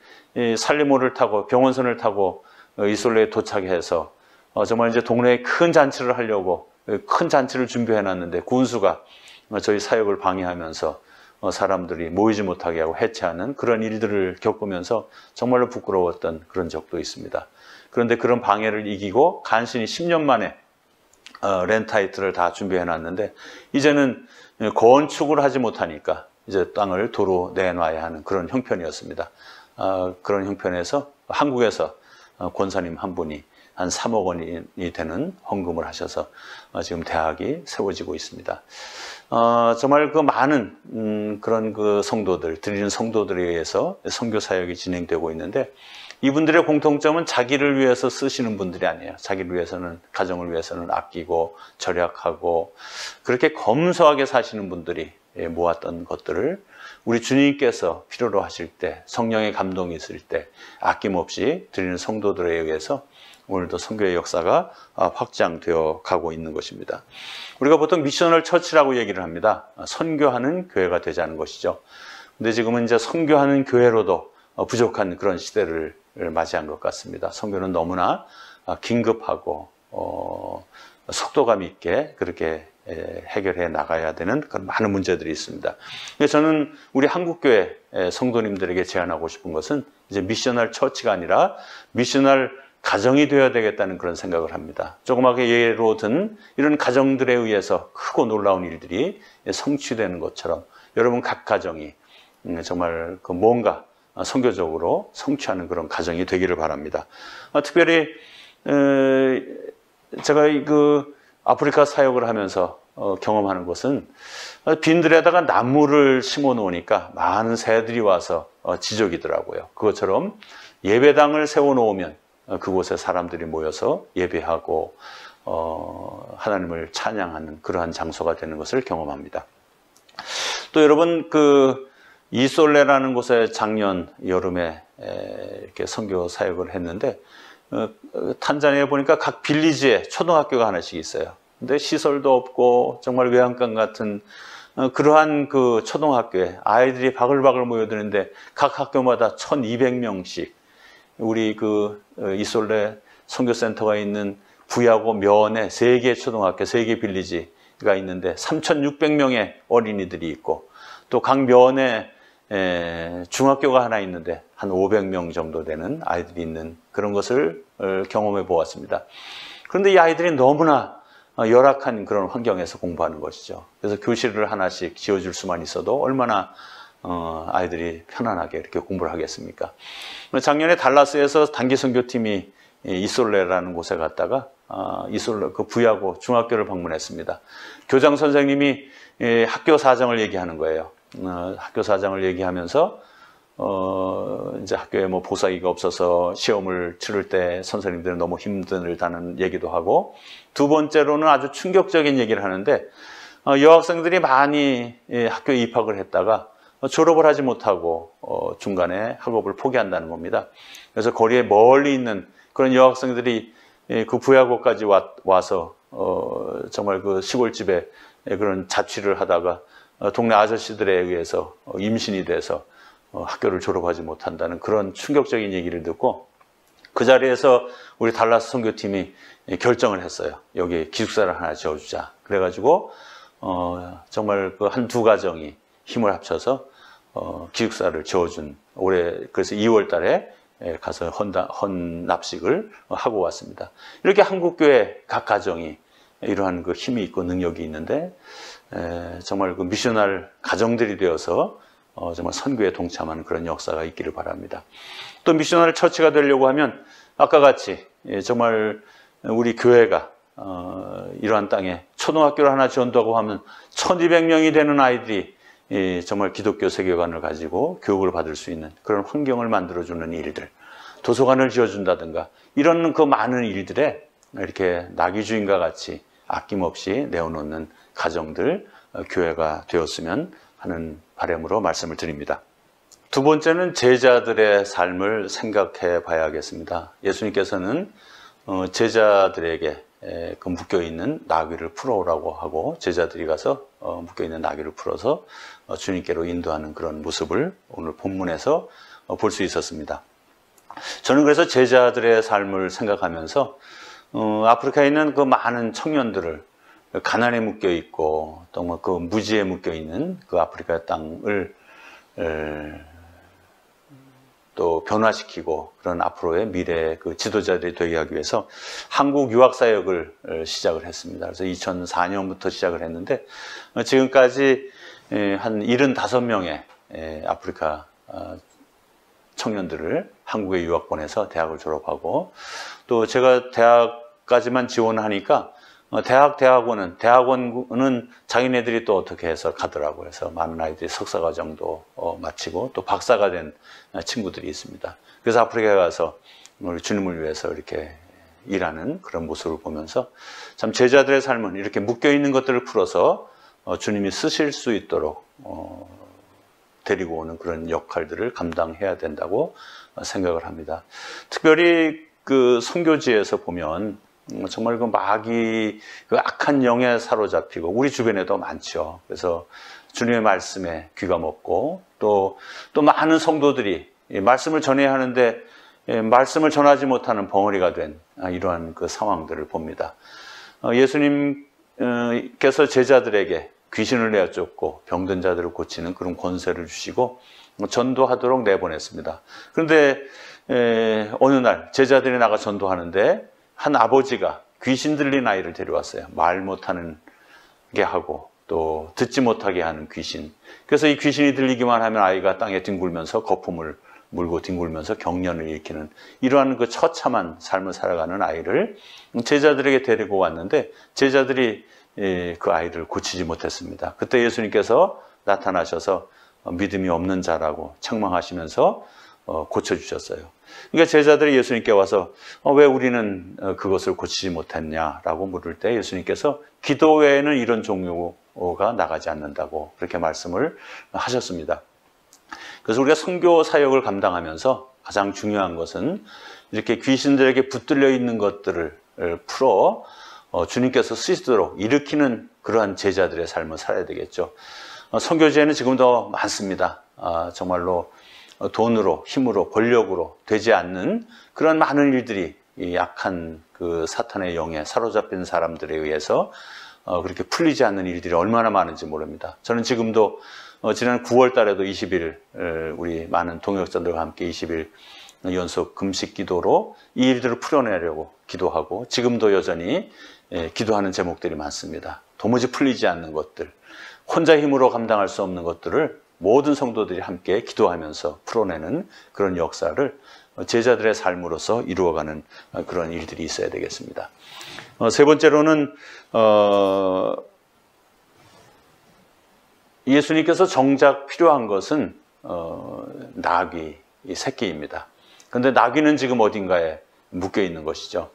살리모를 타고 병원선을 타고 이솔레에 도착해서 정말 이제 동네에 큰 잔치를 하려고 큰 잔치를 준비해 놨는데 군수가 저희 사역을 방해하면서 사람들이 모이지 못하게 하고 해체하는 그런 일들을 겪으면서 정말로 부끄러웠던 그런 적도 있습니다. 그런데 그런 방해를 이기고 간신히 10년 만에 렌타이트를 다 준비해 놨는데 이제는 건축을 하지 못하니까 이제 땅을 도로 내놔야 하는 그런 형편이었습니다. 그런 형편에서 한국에서 권사님 한 분이 한 3억 원이 되는 헌금을 하셔서 지금 대학이 세워지고 있습니다. 정말 그 많은 그런 그 성도들, 드리는 성도들에 의해서 선교 사역이 진행되고 있는데 이분들의 공통점은 자기를 위해서 쓰시는 분들이 아니에요. 자기를 위해서는, 가정을 위해서는 아끼고 절약하고 그렇게 검소하게 사시는 분들이 모았던 것들을 우리 주님께서 필요로 하실 때, 성령의 감동이 있을 때 아낌없이 드리는 성도들에 의해서 오늘도 선교의 역사가 확장되어 가고 있는 것입니다. 우리가 보통 미셔널 처치라고 얘기를 합니다. 선교하는 교회가 되자는 것이죠. 근데 지금은 이제 선교하는 교회로도 부족한 그런 시대를 맞이한 것 같습니다. 선교는 너무나 긴급하고 속도감 있게 그렇게 해결해 나가야 되는 그런 많은 문제들이 있습니다. 저는 우리 한국교회 성도님들에게 제안하고 싶은 것은 이제 미셔널 처치가 아니라 미셔널 가정이 되어야 되겠다는 그런 생각을 합니다. 조그맣게 예로 든 이런 가정들에 의해서 크고 놀라운 일들이 성취되는 것처럼 여러분 각 가정이 정말 그 뭔가 선교적으로 성취하는 그런 가정이 되기를 바랍니다. 특별히 제가 그 아프리카 사역을 하면서 경험하는 것은 빈들에다가 나무를 심어 놓으니까 많은 새들이 와서 지저귀더라고요. 그것처럼 예배당을 세워 놓으면 그곳에 사람들이 모여서 예배하고 하나님을 찬양하는 그러한 장소가 되는 것을 경험합니다. 또 여러분 그 이솔레라는 곳에 작년 여름에 이렇게 선교 사역을 했는데 탄자니아에 보니까 각 빌리지에 초등학교가 하나씩 있어요. 근데 시설도 없고 정말 외양간 같은 그러한 그 초등학교에 아이들이 바글바글 모여드는데 각 학교마다 1200명씩 우리 그 이솔레 선교센터가 있는 부야고 면에 3개 초등학교, 3개 빌리지가 있는데 3600명의 어린이들이 있고 또 각 면에 중학교가 하나 있는데 한 500명 정도 되는 아이들이 있는 그런 것을 경험해 보았습니다. 그런데 이 아이들이 너무나 열악한 그런 환경에서 공부하는 것이죠. 그래서 교실을 하나씩 지어줄 수만 있어도 얼마나 아이들이 편안하게 이렇게 공부를 하겠습니까? 작년에 달라스에서 단기 선교팀이 이솔레라는 곳에 갔다가 이솔레 그 부야고 중학교를 방문했습니다. 교장 선생님이 학교 사정을 얘기하는 거예요. 학교 사정을 얘기하면서 이제 학교에 뭐 보사기가 없어서 시험을 치를 때 선생님들은 너무 힘들다는 얘기도 하고, 두 번째로는 아주 충격적인 얘기를 하는데 여학생들이 많이 학교에 입학을 했다가 졸업을 하지 못하고 중간에 학업을 포기한다는 겁니다. 그래서 거리에 멀리 있는 그런 여학생들이 그 부야고까지 와서 정말 그 시골집에 그런 자취를 하다가 동네 아저씨들에 의해서 임신이 돼서 학교를 졸업하지 못한다는 그런 충격적인 얘기를 듣고, 그 자리에서 우리 달라스 선교팀이 결정을 했어요. 여기 기숙사를 하나 지어주자. 그래가지고 정말 그 한 두 가정이 힘을 합쳐서 기숙사를 지어준, 올해 그래서 2월 달에 가서 헌납식을 하고 왔습니다. 이렇게 한국교회 각 가정이 이러한 그 힘이 있고 능력이 있는데 정말 그 미셔널 가정들이 되어서 정말 선교에 동참하는 그런 역사가 있기를 바랍니다. 또 미셔널 처치가 되려고 하면 아까 같이 정말 우리 교회가 이러한 땅에 초등학교를 하나 지원다고 하면 1200명이 되는 아이들이 정말 기독교 세계관을 가지고 교육을 받을 수 있는 그런 환경을 만들어주는 일들, 도서관을 지어준다든가 이런 그 많은 일들에 이렇게 나귀주인과 같이 아낌없이 내어놓는 가정들, 교회가 되었으면 하는 바람으로 말씀을 드립니다. 두 번째는 제자들의 삶을 생각해 봐야겠습니다. 예수님께서는 제자들에게 그 묶여있는 나귀를 풀어오라고 하고, 제자들이 가서 묶여있는 나귀를 풀어서 주님께로 인도하는 그런 모습을 오늘 본문에서 볼 수 있었습니다. 저는 그래서 제자들의 삶을 생각하면서 아프리카에 있는 그 많은 청년들을 가난에 묶여있고 또 그 무지에 묶여있는 그 아프리카 땅을 또 변화시키고 그런 앞으로의 미래의 그 지도자들이 되게 하기 위해서 한국 유학사역을 시작을 했습니다. 그래서 2004년부터 시작을 했는데 지금까지 한 75명의 아프리카 청년들을 한국에 유학 보내서 대학을 졸업하고, 또 제가 대학까지만 지원하니까 대학원은 자기네들이 또 어떻게 해서 가더라고요. 그래서 많은 아이들이 석사과정도 마치고 또 박사가 된 친구들이 있습니다. 그래서 아프리카에 가서 우리 주님을 위해서 이렇게 일하는 그런 모습을 보면서 참 제자들의 삶은 이렇게 묶여있는 것들을 풀어서 주님이 쓰실 수 있도록 데리고 오는 그런 역할들을 감당해야 된다고 생각을 합니다. 특별히 그 선교지에서 보면 정말 그 마귀, 그 악한 영에 사로잡히고 우리 주변에도 많죠. 그래서 주님의 말씀에 귀가 먹고 또 많은 성도들이 말씀을 전해야 하는데 말씀을 전하지 못하는 벙어리가 된 이러한 그 상황들을 봅니다. 예수님께서 제자들에게 귀신을 내쫓고 병든 자들을 고치는 그런 권세를 주시고 전도하도록 내보냈습니다. 그런데 어느 날 제자들이 나가 전도하는데 한 아버지가 귀신 들린 아이를 데려왔어요. 말 못하는 게 하고 또 듣지 못하게 하는 귀신. 그래서 이 귀신이 들리기만 하면 아이가 땅에 뒹굴면서 거품을 물고 뒹굴면서 경련을 일으키는 이러한 그 처참한 삶을 살아가는 아이를 제자들에게 데리고 왔는데 제자들이 그 아이를 고치지 못했습니다. 그때 예수님께서 나타나셔서 믿음이 없는 자라고 책망하시면서 고쳐주셨어요. 그러니까 제자들이 예수님께 와서 왜 우리는 그것을 고치지 못했냐라고 물을 때 예수님께서 기도 외에는 이런 종류가 나가지 않는다고 그렇게 말씀을 하셨습니다. 그래서 우리가 선교 사역을 감당하면서 가장 중요한 것은 이렇게 귀신들에게 붙들려 있는 것들을 풀어 주님께서 쓰시도록 일으키는 그러한 제자들의 삶을 살아야 되겠죠. 선교지에는 지금도 많습니다. 정말로 돈으로, 힘으로, 권력으로 되지 않는 그런 많은 일들이 이 약한 그 사탄의 영에 사로잡힌 사람들에 의해서 그렇게 풀리지 않는 일들이 얼마나 많은지 모릅니다. 저는 지금도 지난 9월 달에도 20일 우리 많은 동역자들과 함께 20일 연속 금식 기도로 이 일들을 풀어내려고 기도하고 지금도 여전히 기도하는 제목들이 많습니다. 도무지 풀리지 않는 것들, 혼자 힘으로 감당할 수 없는 것들을 모든 성도들이 함께 기도하면서 풀어내는 그런 역사를 제자들의 삶으로서 이루어가는 그런 일들이 있어야 되겠습니다. 세 번째로는 예수님께서 정작 필요한 것은 나귀, 이 새끼입니다. 그런데 나귀는 지금 어딘가에 묶여 있는 것이죠.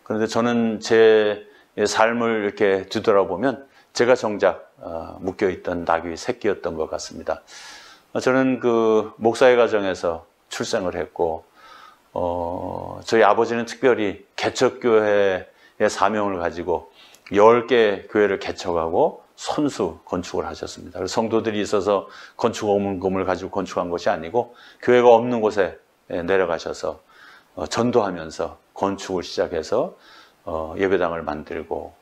그런데 저는 제 삶을 이렇게 뒤돌아보면 제가 정작 묶여있던 나귀 새끼였던 것 같습니다. 저는 그 목사의 가정에서 출생을 했고 저희 아버지는 특별히 개척교회의 사명을 가지고 10개 교회를 개척하고 손수 건축을 하셨습니다. 성도들이 있어서 건축원금을 가지고 건축한 것이 아니고 교회가 없는 곳에 내려가셔서 전도하면서 건축을 시작해서 예배당을 만들고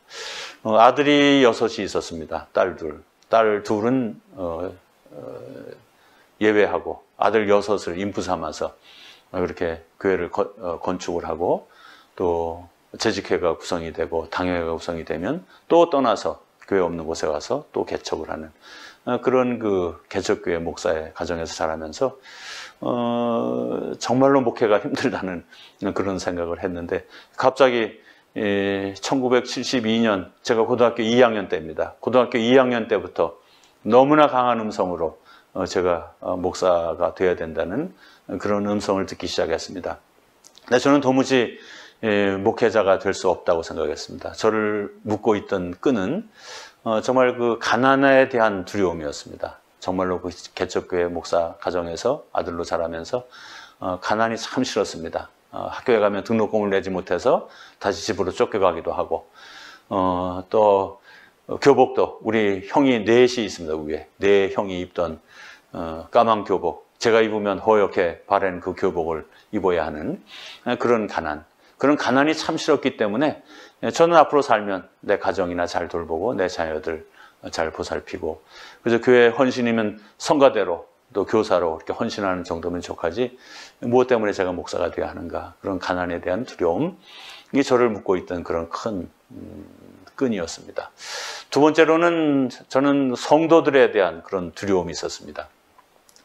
아들이 6이 있었습니다. 딸 둘은 예배하고 아들 6을 인부 삼아서 그렇게 교회를 건축을 하고 또 재직회가 구성이 되고 당회가 구성이 되면 또 떠나서 교회 없는 곳에 가서 또 개척을 하는 그런 그 개척교회 목사의 가정에서 자라면서 정말로 목회가 힘들다는 그런 생각을 했는데 갑자기 1972년 제가 고등학교 2학년 때입니다. 고등학교 2학년 때부터 너무나 강한 음성으로 제가 목사가 되어야 된다는 그런 음성을 듣기 시작했습니다. 근데 저는 도무지 목회자가 될 수 없다고 생각했습니다. 저를 묶고 있던 끈은 정말 그 가난에 대한 두려움이었습니다. 정말로 그 개척교회 목사 가정에서 아들로 자라면서 가난이 참 싫었습니다. 학교에 가면 등록금을 내지 못해서 다시 집으로 쫓겨가기도 하고 또 교복도 우리 형이 넷이 있습니다. 위에 네 형이 입던 까만 교복 제가 입으면 허옇게 바랜 그 교복을 입어야 하는 그런 가난이 참 싫었기 때문에 저는 앞으로 살면 내 가정이나 잘 돌보고 내 자녀들 잘 보살피고 그래서 교회 헌신이면 성가대로 또 교사로 이렇게 헌신하는 정도면 족하지 무엇 때문에 제가 목사가 되어야 하는가 그런 가난에 대한 두려움이 저를 묶고 있던 그런 큰 끈이었습니다. 두 번째로는 저는 성도들에 대한 그런 두려움이 있었습니다.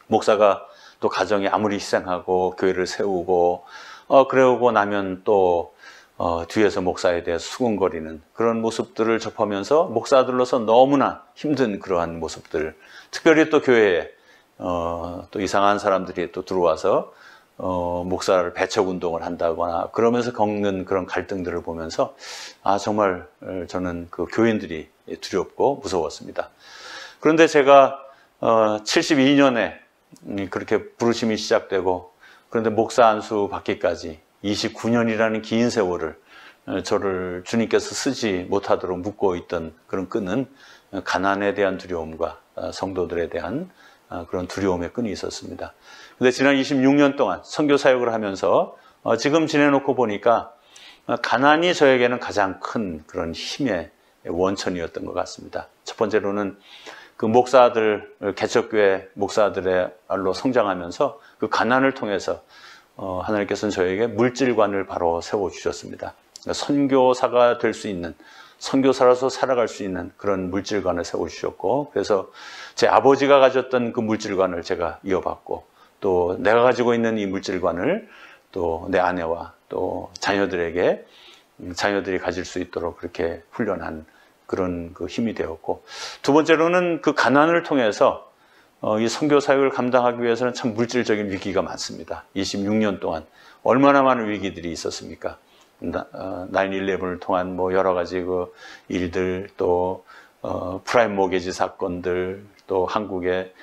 목사가 또 가정에 아무리 희생하고 교회를 세우고 그러고 나면 또 뒤에서 목사에 대해 수군거리는 그런 모습들을 접하면서 목사들로서 너무나 힘든 그러한 모습들 특별히 또 교회에 또 이상한 사람들이 또 들어와서 목사를 배척 운동을 한다거나 그러면서 겪는 그런 갈등들을 보면서 정말 저는 그 교인들이 두렵고 무서웠습니다. 그런데 제가 72년에 그렇게 부르심이 시작되고 그런데 목사 안수 받기까지 29년이라는 긴 세월을 저를 주님께서 쓰지 못하도록 묶고 있던 그런 끈은 가난에 대한 두려움과 성도들에 대한 그런 두려움의 끈이 있었습니다. 근데 지난 26년 동안 선교 사역을 하면서 지금 지내놓고 보니까 가난이 저에게는 가장 큰 그런 힘의 원천이었던 것 같습니다. 첫 번째로는 그 목사들, 개척교회 목사들로 성장하면서 그 가난을 통해서 하나님께서는 저에게 물질관을 바로 세워주셨습니다. 선교사가 될 수 있는, 선교사로서 살아갈 수 있는 그런 물질관을 세워주셨고, 그래서 제 아버지가 가졌던 그 물질관을 제가 이어받고, 또 내가 가지고 있는 이 물질관을 또 내 아내와 또 자녀들에게, 자녀들이 가질 수 있도록 그렇게 훈련한 그런 그 힘이 되었고, 두 번째로는 그 가난을 통해서 이 선교 사역을 감당하기 위해서는 참 물질적인 위기가 많습니다. 26년 동안 얼마나 많은 위기들이 있었습니까? 9/11을 통한 뭐 여러 가지 그 일들, 또 프라임 모게지 사건들, 또 한국의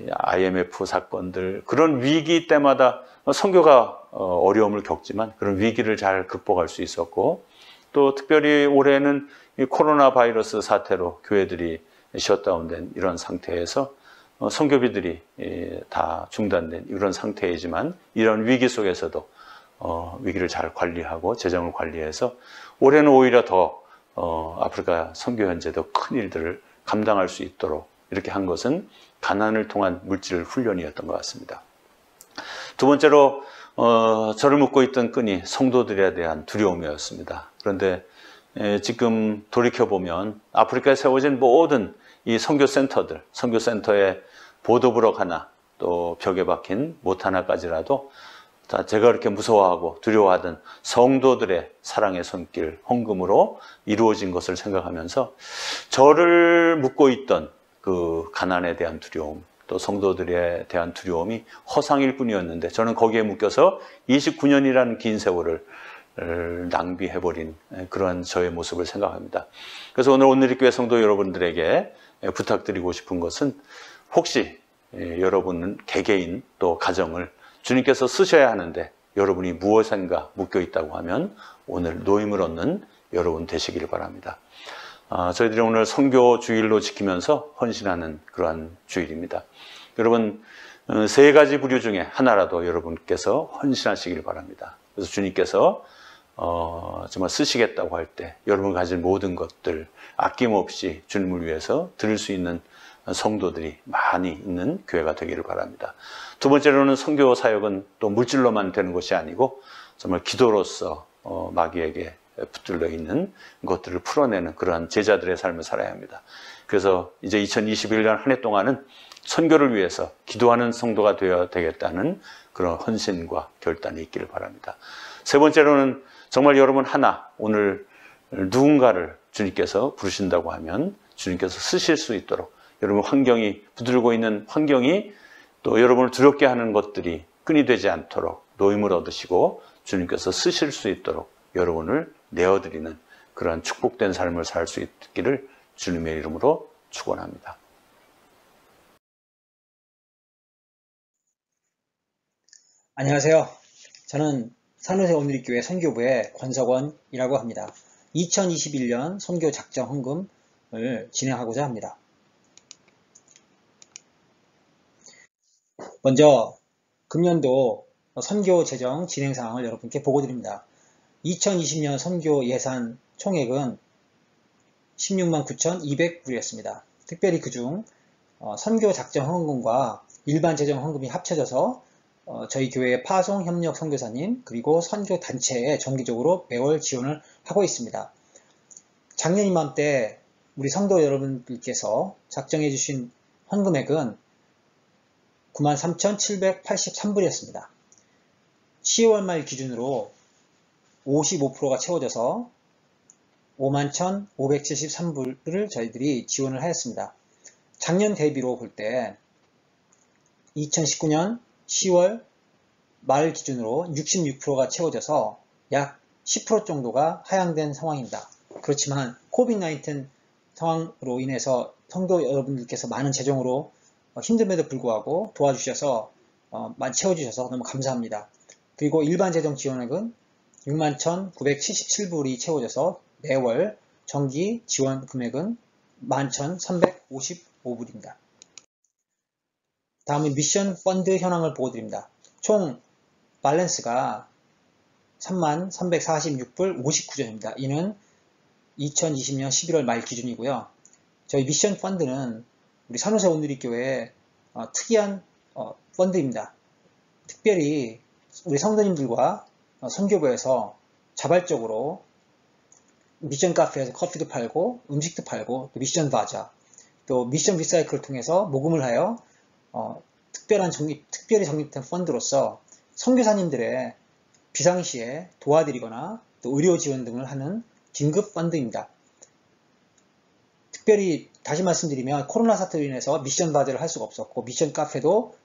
IMF 사건들, 그런 위기 때마다 선교가 어려움을 겪지만 그런 위기를 잘 극복할 수 있었고, 또 특별히 올해는 이 코로나 바이러스 사태로 교회들이 셧다운된 이런 상태에서 선교비들이 다 중단된 이런 상태이지만 이런 위기 속에서도 위기를 잘 관리하고 재정을 관리해서 올해는 오히려 더 아프리카 선교 현재도 큰 일들을 감당할 수 있도록 이렇게 한 것은 가난을 통한 물질 훈련이었던 것 같습니다. 두 번째로 저를 묶고 있던 끈이 성도들에 대한 두려움이었습니다. 그런데 지금 돌이켜보면 아프리카에 세워진 모든 이 선교센터들, 선교센터에 보도블록 하나, 또 벽에 박힌 못 하나까지라도 다 제가 그렇게 무서워하고 두려워하던 성도들의 사랑의 손길, 헌금으로 이루어진 것을 생각하면서 저를 묶고 있던 그 가난에 대한 두려움, 또 성도들에 대한 두려움이 허상일 뿐이었는데 저는 거기에 묶여서 29년이라는 긴 세월을 낭비해버린 그런 저의 모습을 생각합니다. 그래서 오늘 온누리교회 성도 여러분들에게 부탁드리고 싶은 것은 혹시 여러분 개개인 또 가정을 주님께서 쓰셔야 하는데 여러분이 무엇인가 묶여 있다고 하면 오늘 노임을 얻는 여러분 되시기를 바랍니다. 저희들이 오늘 선교 주일로 지키면서 헌신하는 그러한 주일입니다. 여러분 세 가지 부류 중에 하나라도 여러분께서 헌신하시길 바랍니다. 그래서 주님께서 정말 쓰시겠다고 할 때 여러분 가진 모든 것들 아낌없이 주님을 위해서 드릴 수 있는 성도들이 많이 있는 교회가 되기를 바랍니다. 두 번째로는 선교 사역은 또 물질로만 되는 것이 아니고 정말 기도로서 마귀에게 붙들려 있는 것들을 풀어내는 그러한 제자들의 삶을 살아야 합니다. 그래서 이제 2021년 한 해 동안은 선교를 위해서 기도하는 성도가 되어야 되겠다는 그런 헌신과 결단이 있기를 바랍니다. 세 번째로는 정말 여러분 하나 오늘 누군가를 주님께서 부르신다고 하면 주님께서 쓰실 수 있도록 여러분 환경이 붙들고 있는 환경이 또 여러분을 두렵게 하는 것들이 끈이 되지 않도록 노임을 얻으시고 주님께서 쓰실 수 있도록 여러분을 내어드리는 그러한 축복된 삶을 살 수 있기를 주님의 이름으로 축원합니다. 안녕하세요. 저는 산호세 온누리교회 선교부의 권석원이라고 합니다. 2021년 선교 작정 헌금을 진행하고자 합니다. 먼저 금년도 선교 재정 진행 사항을 여러분께 보고 드립니다. 2020년 선교 예산 총액은 16만 9,200불이었습니다. 특별히 그중 선교 작정 헌금과 일반 재정 헌금이 합쳐져서 저희 교회의 파송 협력 선교사님 그리고 선교 단체에 정기적으로 매월 지원을 하고 있습니다. 작년 이맘때 우리 성도 여러분들께서 작정해 주신 헌금액은 93,783불이었습니다. 10월 말 기준으로 55%가 채워져서 51,573불을 저희들이 지원을 하였습니다. 작년 대비로 볼 때 2019년 10월 말 기준으로 66%가 채워져서 약 10% 정도가 하향된 상황입니다. 그렇지만 코비드-19 상황으로 인해서 성도 여러분들께서 많은 재정으로 힘듦에도 불구하고 도와주셔서 채워주셔서 너무 감사합니다. 그리고 일반 재정 지원액은 61,977불이 채워져서 매월 정기 지원 금액은 11,355불입니다. 다음은 미션 펀드 현황을 보고 드립니다. 총 밸런스가 33,346불 59전입니다. 이는 2020년 11월 말 기준이고요. 저희 미션 펀드는 우리 산호세 온누리교회의 특이한 펀드입니다. 특별히 우리 성도님들과 선교부에서 자발적으로 미션 카페에서 커피도 팔고 음식도 팔고 또 미션 바자 또 미션 리사이클을 통해서 모금을 하여 특별히 적립된 펀드로서 선교사님들의 비상시에 도와드리거나 또 의료 지원 등을 하는 긴급 펀드입니다. 특별히 다시 말씀드리면 코로나 사태로 인해서 미션 바자를 할 수가 없었고 미션 카페도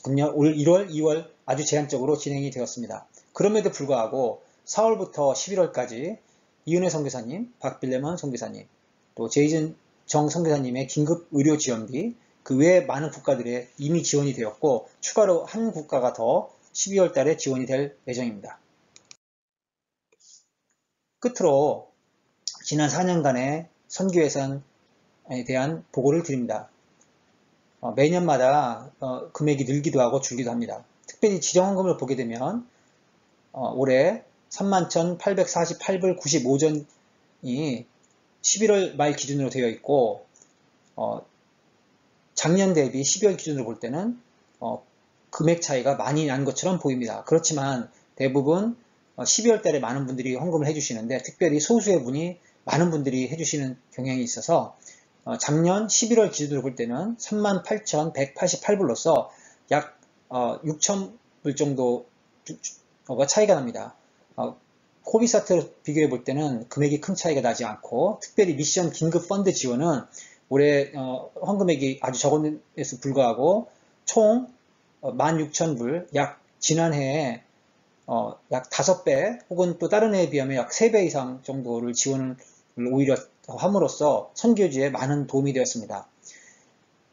금년 올 1월, 2월 아주 제한적으로 진행이 되었습니다. 그럼에도 불구하고 4월부터 11월까지 이은혜 선교사님, 박빌레먼 선교사님, 또 제이슨 정 선교사님의 긴급 의료 지원비 그 외에 많은 국가들에 이미 지원이 되었고 추가로 한 국가가 더 12월 달에 지원이 될 예정입니다. 끝으로 지난 4년간의 선교 예산에 대한 보고를 드립니다. 매년마다 금액이 늘기도 하고 줄기도 합니다. 특별히 지정헌금을 보게 되면 올해 31,848불 95전이 11월 말 기준으로 되어 있고 작년 대비 12월 기준으로 볼 때는 금액 차이가 많이 난 것처럼 보입니다. 그렇지만 대부분 12월 달에 많은 분들이 헌금을 해주시는데 특별히 소수의 분이 많은 분들이 해주시는 경향이 있어서 작년 11월 기준으로 볼 때는 38,188불로서 약 6,000불 정도가 차이가 납니다. 코비사트로 비교해 볼 때는 금액이 큰 차이가 나지 않고, 특별히 미션 긴급 펀드 지원은 올해 헌금액이 아주 적은데도 불구하고 총 16,000불, 약 지난해에 약 5배 혹은 또 다른 해에 비하면 약 3배 이상 정도를 지원을 오히려 함으로써 선교지에 많은 도움이 되었습니다.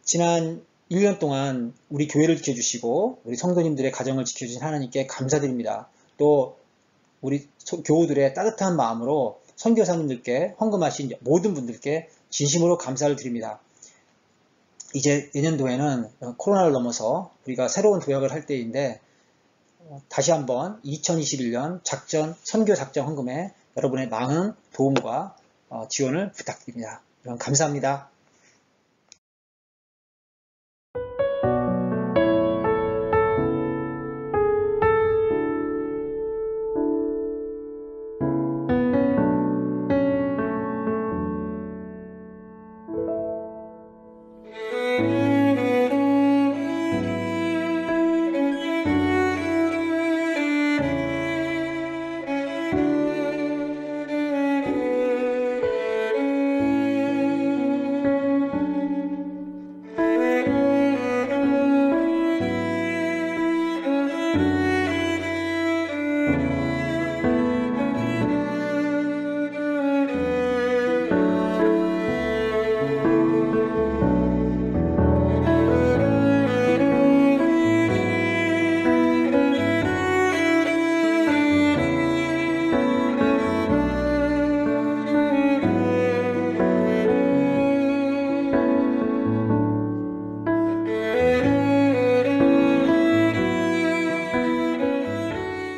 지난 1년 동안 우리 교회를 지켜주시고 우리 성도님들의 가정을 지켜주신 하나님께 감사드립니다. 또 우리 교우들의 따뜻한 마음으로 선교사님들께 헌금하신 모든 분들께 진심으로 감사를 드립니다. 이제 내년도에는 코로나를 넘어서 우리가 새로운 도약을 할 때인데, 다시 한번 2021년 선교 작전 헌금에 여러분의 많은 도움과 지원을 부탁드립니다. 여러분 감사합니다.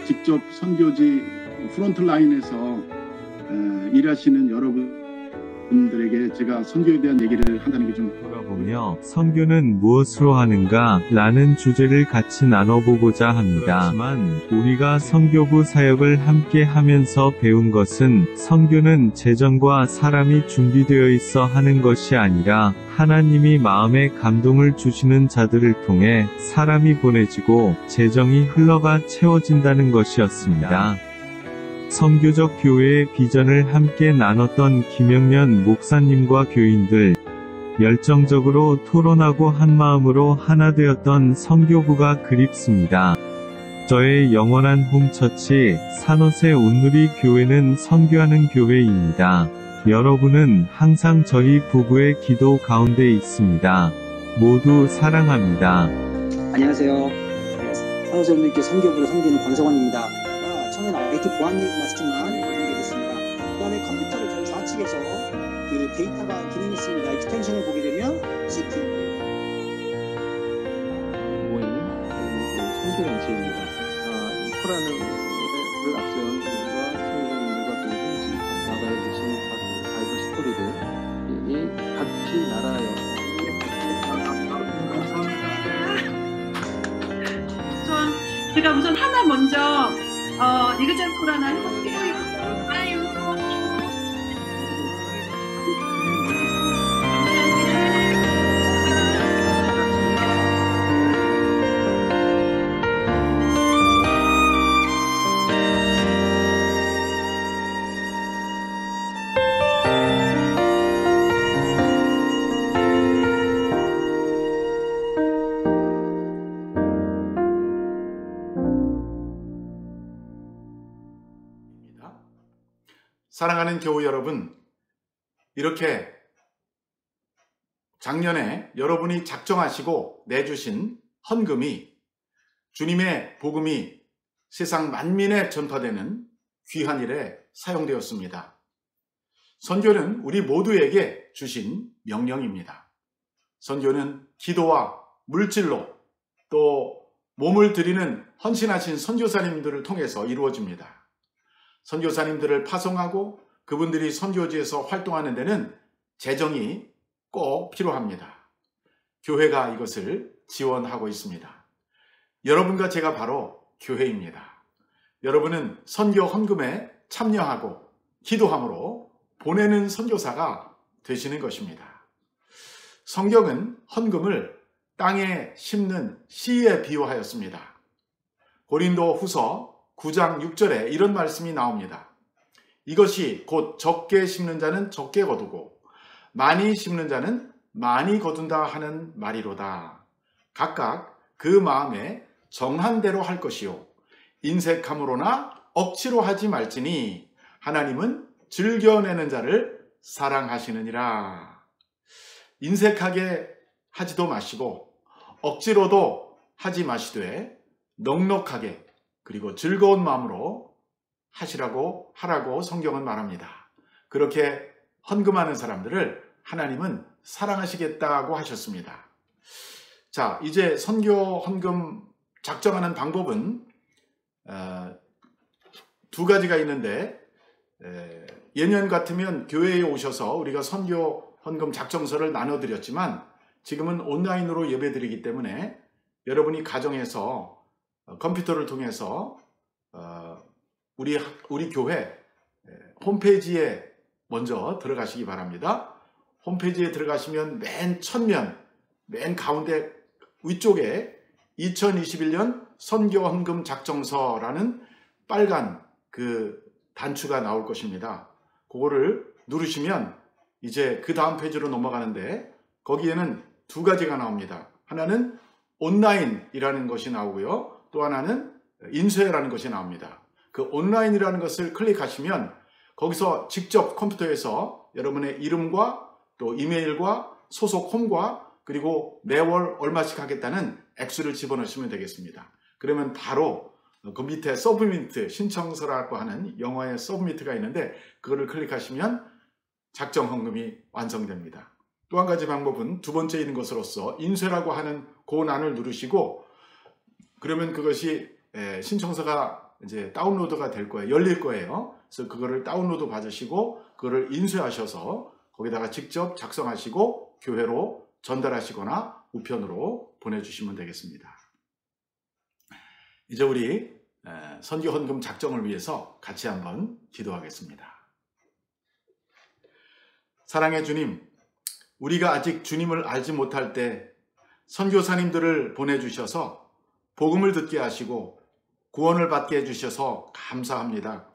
직접 선교지 프론트 라인에서 일하시는 여러분들에게 제가 선교에 대한 얘기를 한다는 게 좀 돌아보며 선교는 무엇으로 하는가? 라는 주제를 같이 나눠보고자 합니다. 그렇지만 우리가 선교부 사역을 함께 하면서 배운 것은 선교는 재정과 사람이 준비되어 있어 하는 것이 아니라 하나님이 마음에 감동을 주시는 자들을 통해 사람이 보내지고 재정이 흘러가 채워진다는 것이었습니다. 선교적 교회의 비전을 함께 나눴던 김영년 목사님과 교인들, 열정적으로 토론하고 한마음으로 하나 되었던 선교부가 그립습니다. 저의 영원한 홈처치 산호세 온누리 교회는 선교하는 교회입니다. 여러분은 항상 저희 부부의 기도 가운데 있습니다. 모두 사랑합니다. 안녕하세요. 산호세 온누리 선교부를 섬기는 권성원입니다. 처음에는 IT 보안 말씀만 연결됐습니다. 그 다음에 컴퓨터를 좌측에서 그 데이터가 기능이 있습니다. 익스텐션을 보게 되면 CPU 모임 선교단체입니다. 코로나를 앞세운 우리가 성도님들과 그 현지 나라에 계신 바이블 스토리들이 같이 나라여 제가 우선 하나 먼저 이그전 코로나 해볼게요. 아유. 사랑하는 교우 여러분, 이렇게 작년에 여러분이 작정하시고 내주신 헌금이 주님의 복음이 세상 만민에 전파되는 귀한 일에 사용되었습니다. 선교는 우리 모두에게 주신 명령입니다. 선교는 기도와 물질로 또 몸을 드리는 헌신하신 선교사님들을 통해서 이루어집니다. 선교사님들을 파송하고 그분들이 선교지에서 활동하는 데는 재정이 꼭 필요합니다. 교회가 이것을 지원하고 있습니다. 여러분과 제가 바로 교회입니다. 여러분은 선교 헌금에 참여하고 기도함으로 보내는 선교사가 되시는 것입니다. 성경은 헌금을 땅에 심는 씨에 비유하였습니다. 고린도 후서 9장 6절에 이런 말씀이 나옵니다. 이것이 곧 적게 심는 자는 적게 거두고 많이 심는 자는 많이 거둔다 하는 말이로다. 각각 그 마음에 정한 대로 할 것이요 인색함으로나 억지로 하지 말지니 하나님은 즐겨내는 자를 사랑하시느니라. 인색하게 하지도 마시고 억지로도 하지 마시되 넉넉하게 그리고 즐거운 마음으로 하라고 성경은 말합니다. 그렇게 헌금하는 사람들을 하나님은 사랑하시겠다고 하셨습니다. 자, 이제 선교 헌금 작정하는 방법은 두 가지가 있는데, 예년 같으면 교회에 오셔서 우리가 선교 헌금 작정서를 나눠드렸지만 지금은 온라인으로 예배드리기 때문에 여러분이 가정에서 컴퓨터를 통해서 우리 교회 홈페이지에 먼저 들어가시기 바랍니다. 홈페이지에 들어가시면 맨 첫면, 맨 가운데 위쪽에 2021년 선교헌금 작정서라는 빨간 그 단추가 나올 것입니다. 그거를 누르시면 이제 그 다음 페이지로 넘어가는데 거기에는 두 가지가 나옵니다. 하나는 온라인이라는 것이 나오고요. 또 하나는 인쇄라는 것이 나옵니다. 그 온라인이라는 것을 클릭하시면 거기서 직접 컴퓨터에서 여러분의 이름과 또 이메일과 소속 홈과 그리고 매월 얼마씩 하겠다는 액수를 집어넣으시면 되겠습니다. 그러면 바로 그 밑에 서브미트 신청서라고 하는 영어의 서브미트가 있는데 그거를 클릭하시면 작정 헌금이 완성됩니다. 또 한 가지 방법은 두 번째 있는 것으로서 인쇄라고 하는 그 난을 누르시고 그러면 그것이 신청서가 이제 다운로드가 될 거예요. 열릴 거예요. 그래서 그거를 다운로드 받으시고 그거를 인쇄하셔서 거기다가 직접 작성하시고 교회로 전달하시거나 우편으로 보내주시면 되겠습니다. 이제 우리 선교 헌금 작정을 위해서 같이 한번 기도하겠습니다. 사랑의 주님, 우리가 아직 주님을 알지 못할 때 선교사님들을 보내주셔서 복음을 듣게 하시고 구원을 받게 해주셔서 감사합니다.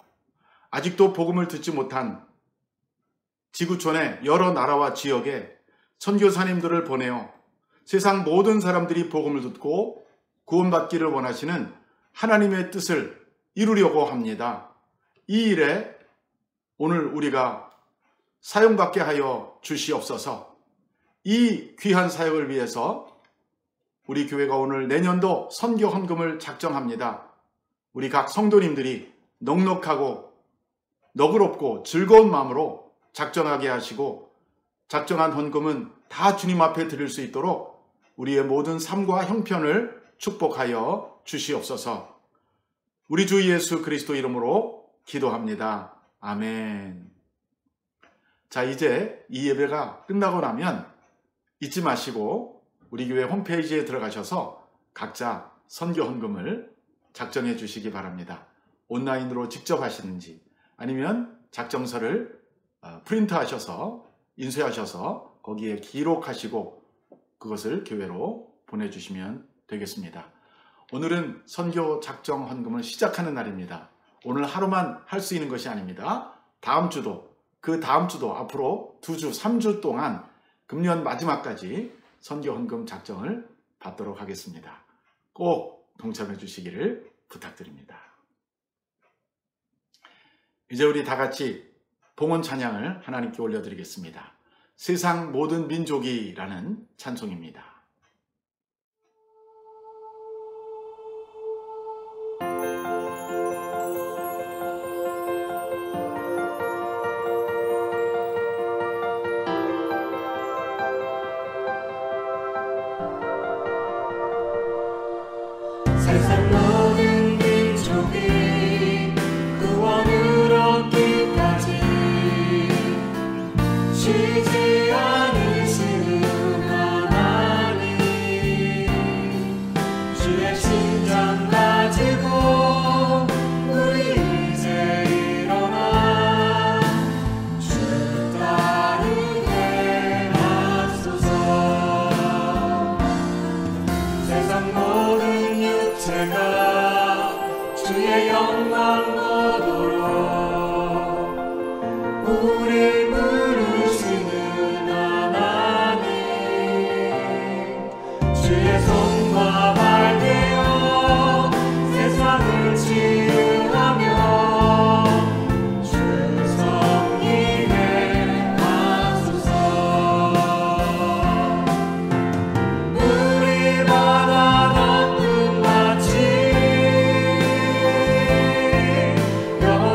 아직도 복음을 듣지 못한 지구촌의 여러 나라와 지역에 선교사님들을 보내어 세상 모든 사람들이 복음을 듣고 구원받기를 원하시는 하나님의 뜻을 이루려고 합니다. 이 일에 오늘 우리가 사용받게 하여 주시옵소서. 이 귀한 사역을 위해서 우리 교회가 오늘 내년도 선교 헌금을 작정합니다. 우리 각 성도님들이 넉넉하고 너그럽고 즐거운 마음으로 작정하게 하시고 작정한 헌금은 다 주님 앞에 드릴 수 있도록 우리의 모든 삶과 형편을 축복하여 주시옵소서. 우리 주 예수 그리스도 이름으로 기도합니다. 아멘. 자, 이제 이 예배가 끝나고 나면 잊지 마시고 우리 교회 홈페이지에 들어가셔서 각자 선교 헌금을 작정해 주시기 바랍니다. 온라인으로 직접 하시는지 아니면 작정서를 프린트하셔서 인쇄하셔서 거기에 기록하시고 그것을 교회로 보내주시면 되겠습니다. 오늘은 선교 작정 헌금을 시작하는 날입니다. 오늘 하루만 할 수 있는 것이 아닙니다. 다음 주도 그 다음 주도 앞으로 2주, 3주 동안 금년 마지막까지 선교 헌금 작정을 받도록 하겠습니다. 꼭 동참해 주시기를 부탁드립니다. 이제 우리 다 같이 봉헌 찬양을 하나님께 올려드리겠습니다. 세상 모든 민족이라는 찬송입니다. 세상 모든 민족이 구원을 얻기까지 쉬지 않으시는 하나님 주의 영광 보도록 우릴 부르시는 하나님, 주의 손과 발 되어 세상을 치유하며 주 섬기게 하소서. 우리 바다 덮은 마치 영원히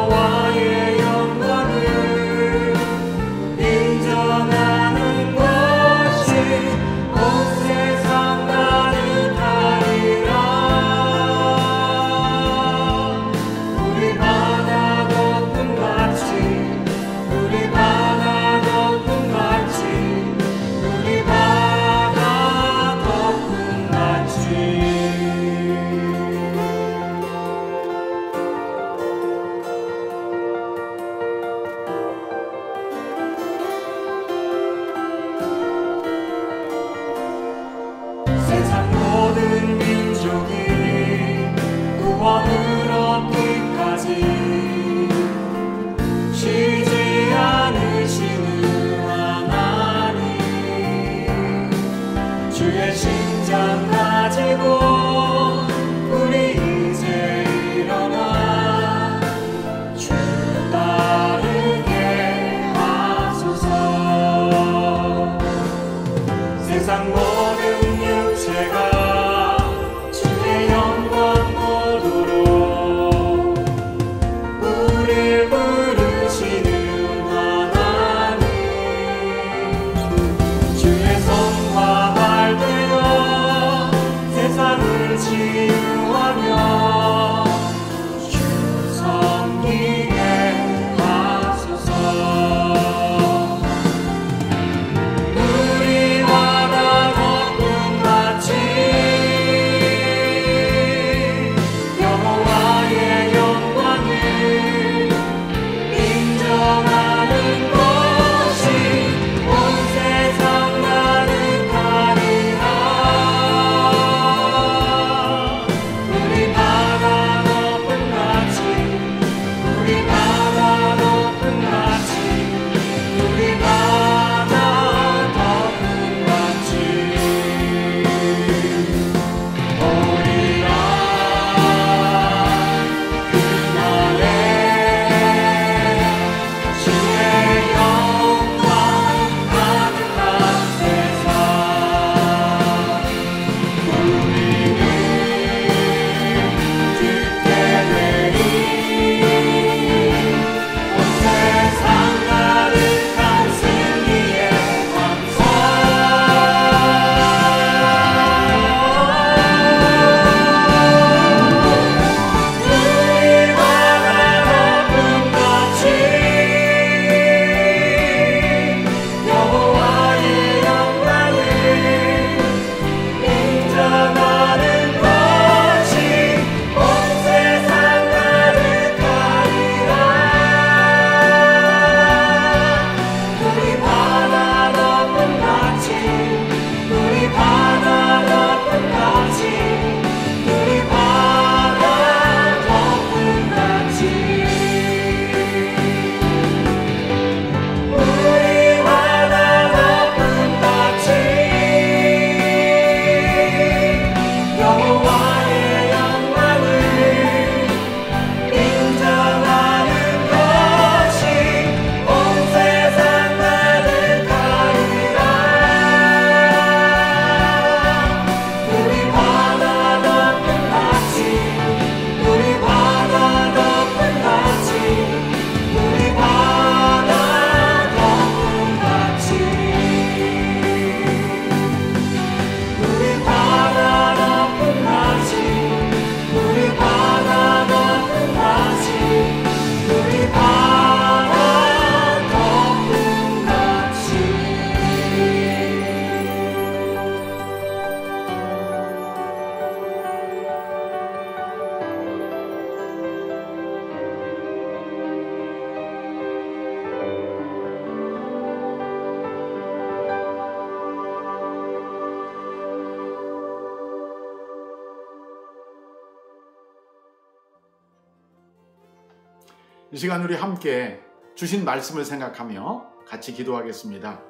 이 시간 우리 함께 주신 말씀을 생각하며 같이 기도하겠습니다.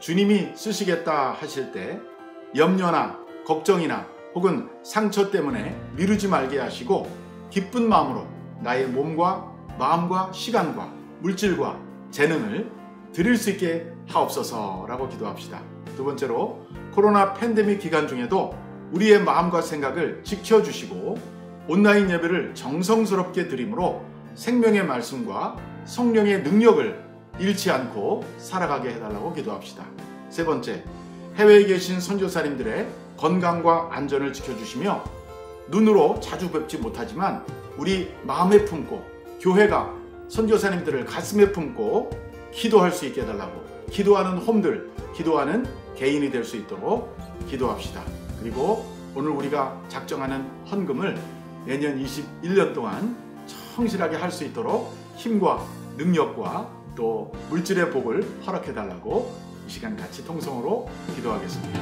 주님이 쓰시겠다 하실 때 염려나 걱정이나 혹은 상처 때문에 미루지 말게 하시고 기쁜 마음으로 나의 몸과 마음과 시간과 물질과 재능을 드릴 수 있게 하옵소서라고 기도합시다. 두 번째로 코로나 팬데믹 기간 중에도 우리의 마음과 생각을 지켜주시고 온라인 예배를 정성스럽게 드림으로 생명의 말씀과 성령의 능력을 잃지 않고 살아가게 해달라고 기도합시다. 세 번째, 해외에 계신 선교사님들의 건강과 안전을 지켜주시며 눈으로 자주 뵙지 못하지만 우리 마음에 품고 교회가 선교사님들을 가슴에 품고 기도할 수 있게 해달라고, 기도하는 홈들, 기도하는 개인이 될 수 있도록 기도합시다. 그리고 오늘 우리가 작정하는 헌금을 내년 21년 동안 성실하게 할 수 있도록 힘과 능력과 또 물질의 복을 허락해달라고 이 시간 같이 통성으로 기도하겠습니다.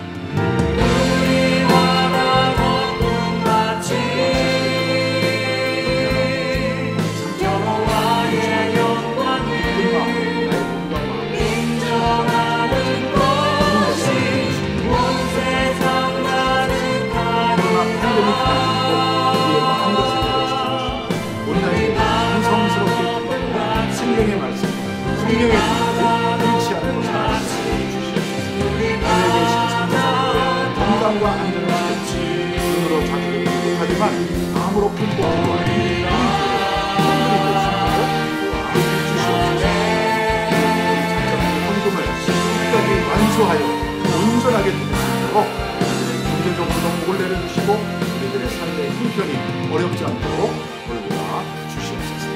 성령의 말씀, 성령의 뜻을 잃지 않고 살아가시고 주시옵소서. 하늘에 계신 성령의 건강과 안전을 지켜주시고 눈으로 자주 보지 못하지만 마음으로 품고 기도하는 우리 성들이 될 수 있도록 주시옵소서. 헌금을 끝까지 완수하여 온전하게 드릴 수 있도록 우리들의 경제적 부동목을 내려주시고 우리들의 삶의 형편이 어렵지 않도록 돌보아 주시옵소서.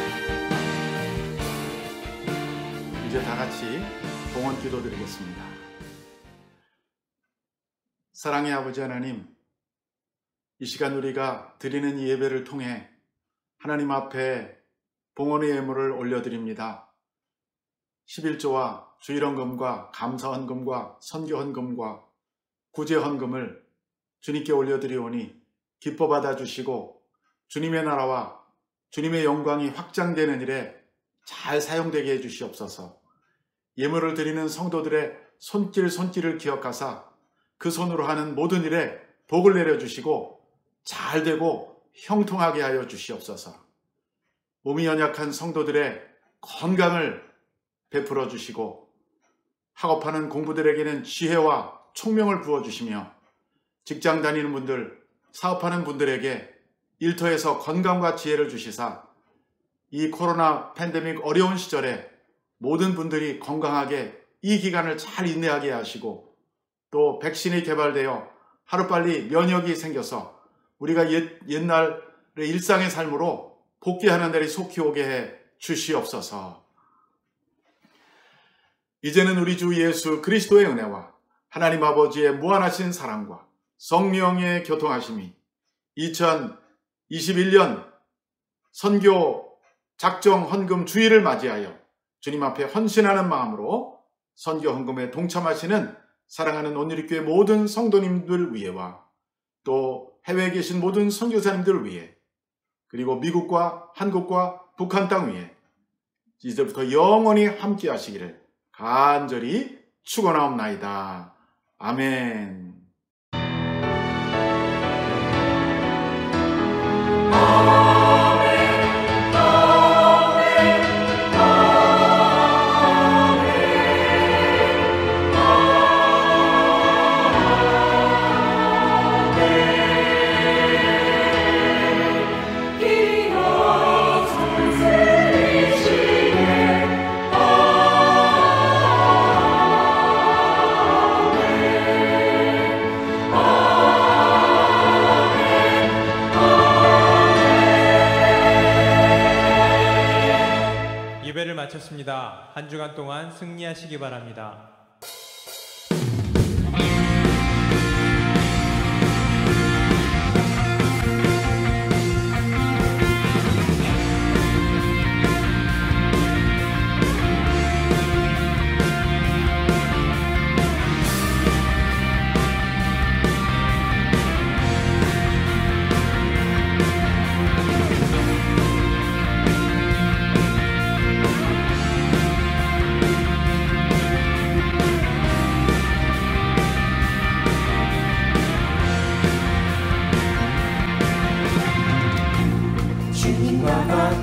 이제 다 같이 봉헌 기도 드리겠습니다. 사랑의 아버지 하나님, 이 시간 우리가 드리는 이 예배를 통해 하나님 앞에 봉헌의 예물을 올려드립니다. 11조와 주일헌금과 감사헌금과 선교헌금과 구제헌금을 주님께 올려드리오니 기뻐 받아주시고 주님의 나라와 주님의 영광이 확장되는 일에 잘 사용되게 해주시옵소서. 예물을 드리는 성도들의 손길을 기억하사 그 손으로 하는 모든 일에 복을 내려주시고 잘 되고 형통하게 하여 주시옵소서. 몸이 연약한 성도들의 건강을 베풀어 주시고 학업하는 공부들에게는 지혜와 총명을 부어주시며 직장 다니는 분들, 사업하는 분들에게 일터에서 건강과 지혜를 주시사 이 코로나 팬데믹 어려운 시절에 모든 분들이 건강하게 이 기간을 잘 인내하게 하시고 또 백신이 개발되어 하루빨리 면역이 생겨서 우리가 옛날의 일상의 삶으로 복귀하는 날이 속히 오게 해 주시옵소서. 이제는 우리 주 예수 그리스도의 은혜와 하나님 아버지의 무한하신 사랑과 성령의 교통하심이 2021년 선교 작정 헌금 주일을 맞이하여 주님 앞에 헌신하는 마음으로 선교 헌금에 동참하시는 사랑하는 온누리교회 모든 성도님들 위해와 또 해외에 계신 모든 선교사님들 위해 그리고 미국과 한국과 북한 땅 위에 이제부터 영원히 함께 하시기를 간절히 축원하옵나이다. 아멘. 마쳤습니다. 한 주간 동안 승리하시기 바랍니다.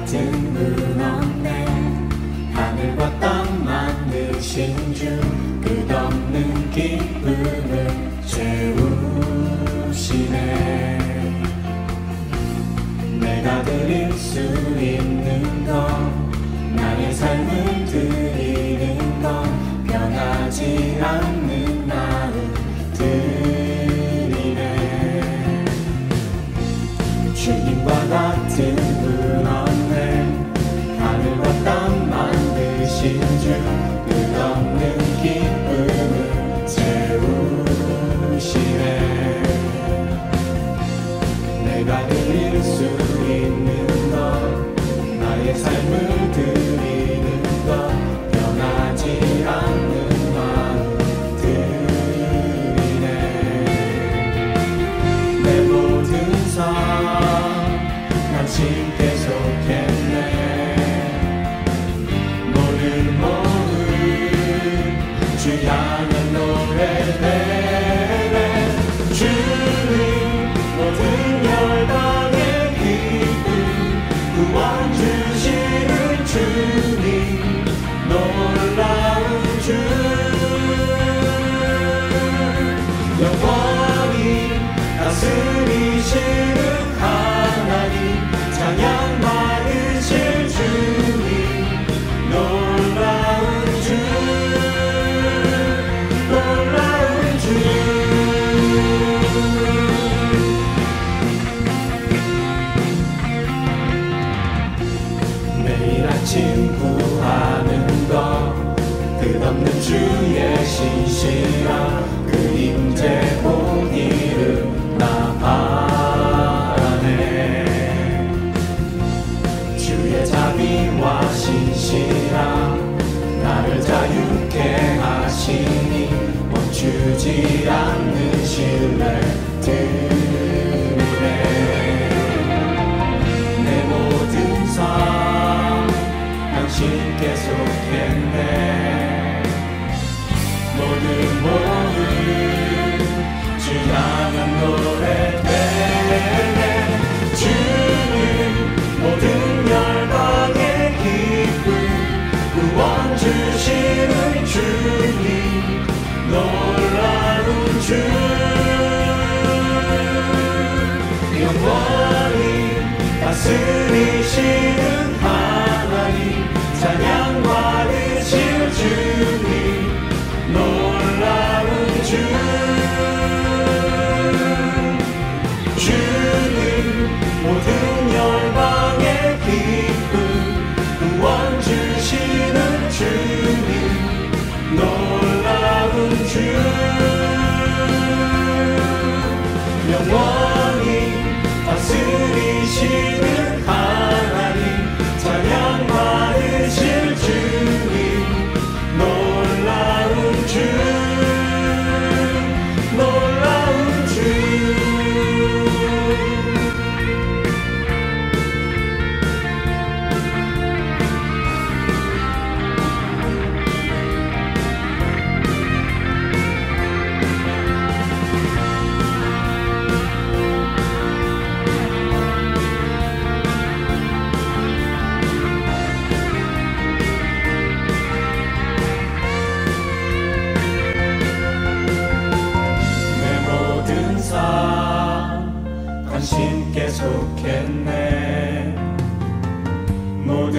같은 분 없네. 하늘과 땅 만드신 주 끝없는 기쁨을 채우시네. 내가 드릴 수 있는 건 나의 삶을 드리는 건 변하지 않는 마음 드리네. 주님과 같은 분 없네. 하늘과 땅 만드신 주 끝없는 기쁨을 채우시네. 내가 드릴 수 있는 것 나의 삶을 드리는 것 변하지 않는 마음 드리네. 내 모든 삶 당신께 속했네. 모든 몸을 주 향한 노래되네. 주님 모든 열방의 기쁨 구원 주시는 주님 놀라운 주 영원히 다스리시는 하나님 찬양 받으실 주님 놀라운 주 놀라운 주. 매일 아침 구하는 것 끝없는 주의 신실한 그 임재 본 이름 나 바라네. 주의 자비와 신실함 나를 자유케 하시니 멈추지 않는 신뢰 드리네. 내 모든 삶 당신께 속했네. 모든 몸을 주 향한 노래되네. 주님 모든 열방의 기쁨 구원 주시는 주님 놀라운 주 영원히 다스리시는 하나님 찬양 받으실 주님 놀라운 주. 주님 모든 열방의 기쁨 구원 주시는 주님 놀라운 주 영원히 다스리시는 하나님 찬양 받으실 주님 놀라운 주 놀라운 주. 당신께 속했네. 모든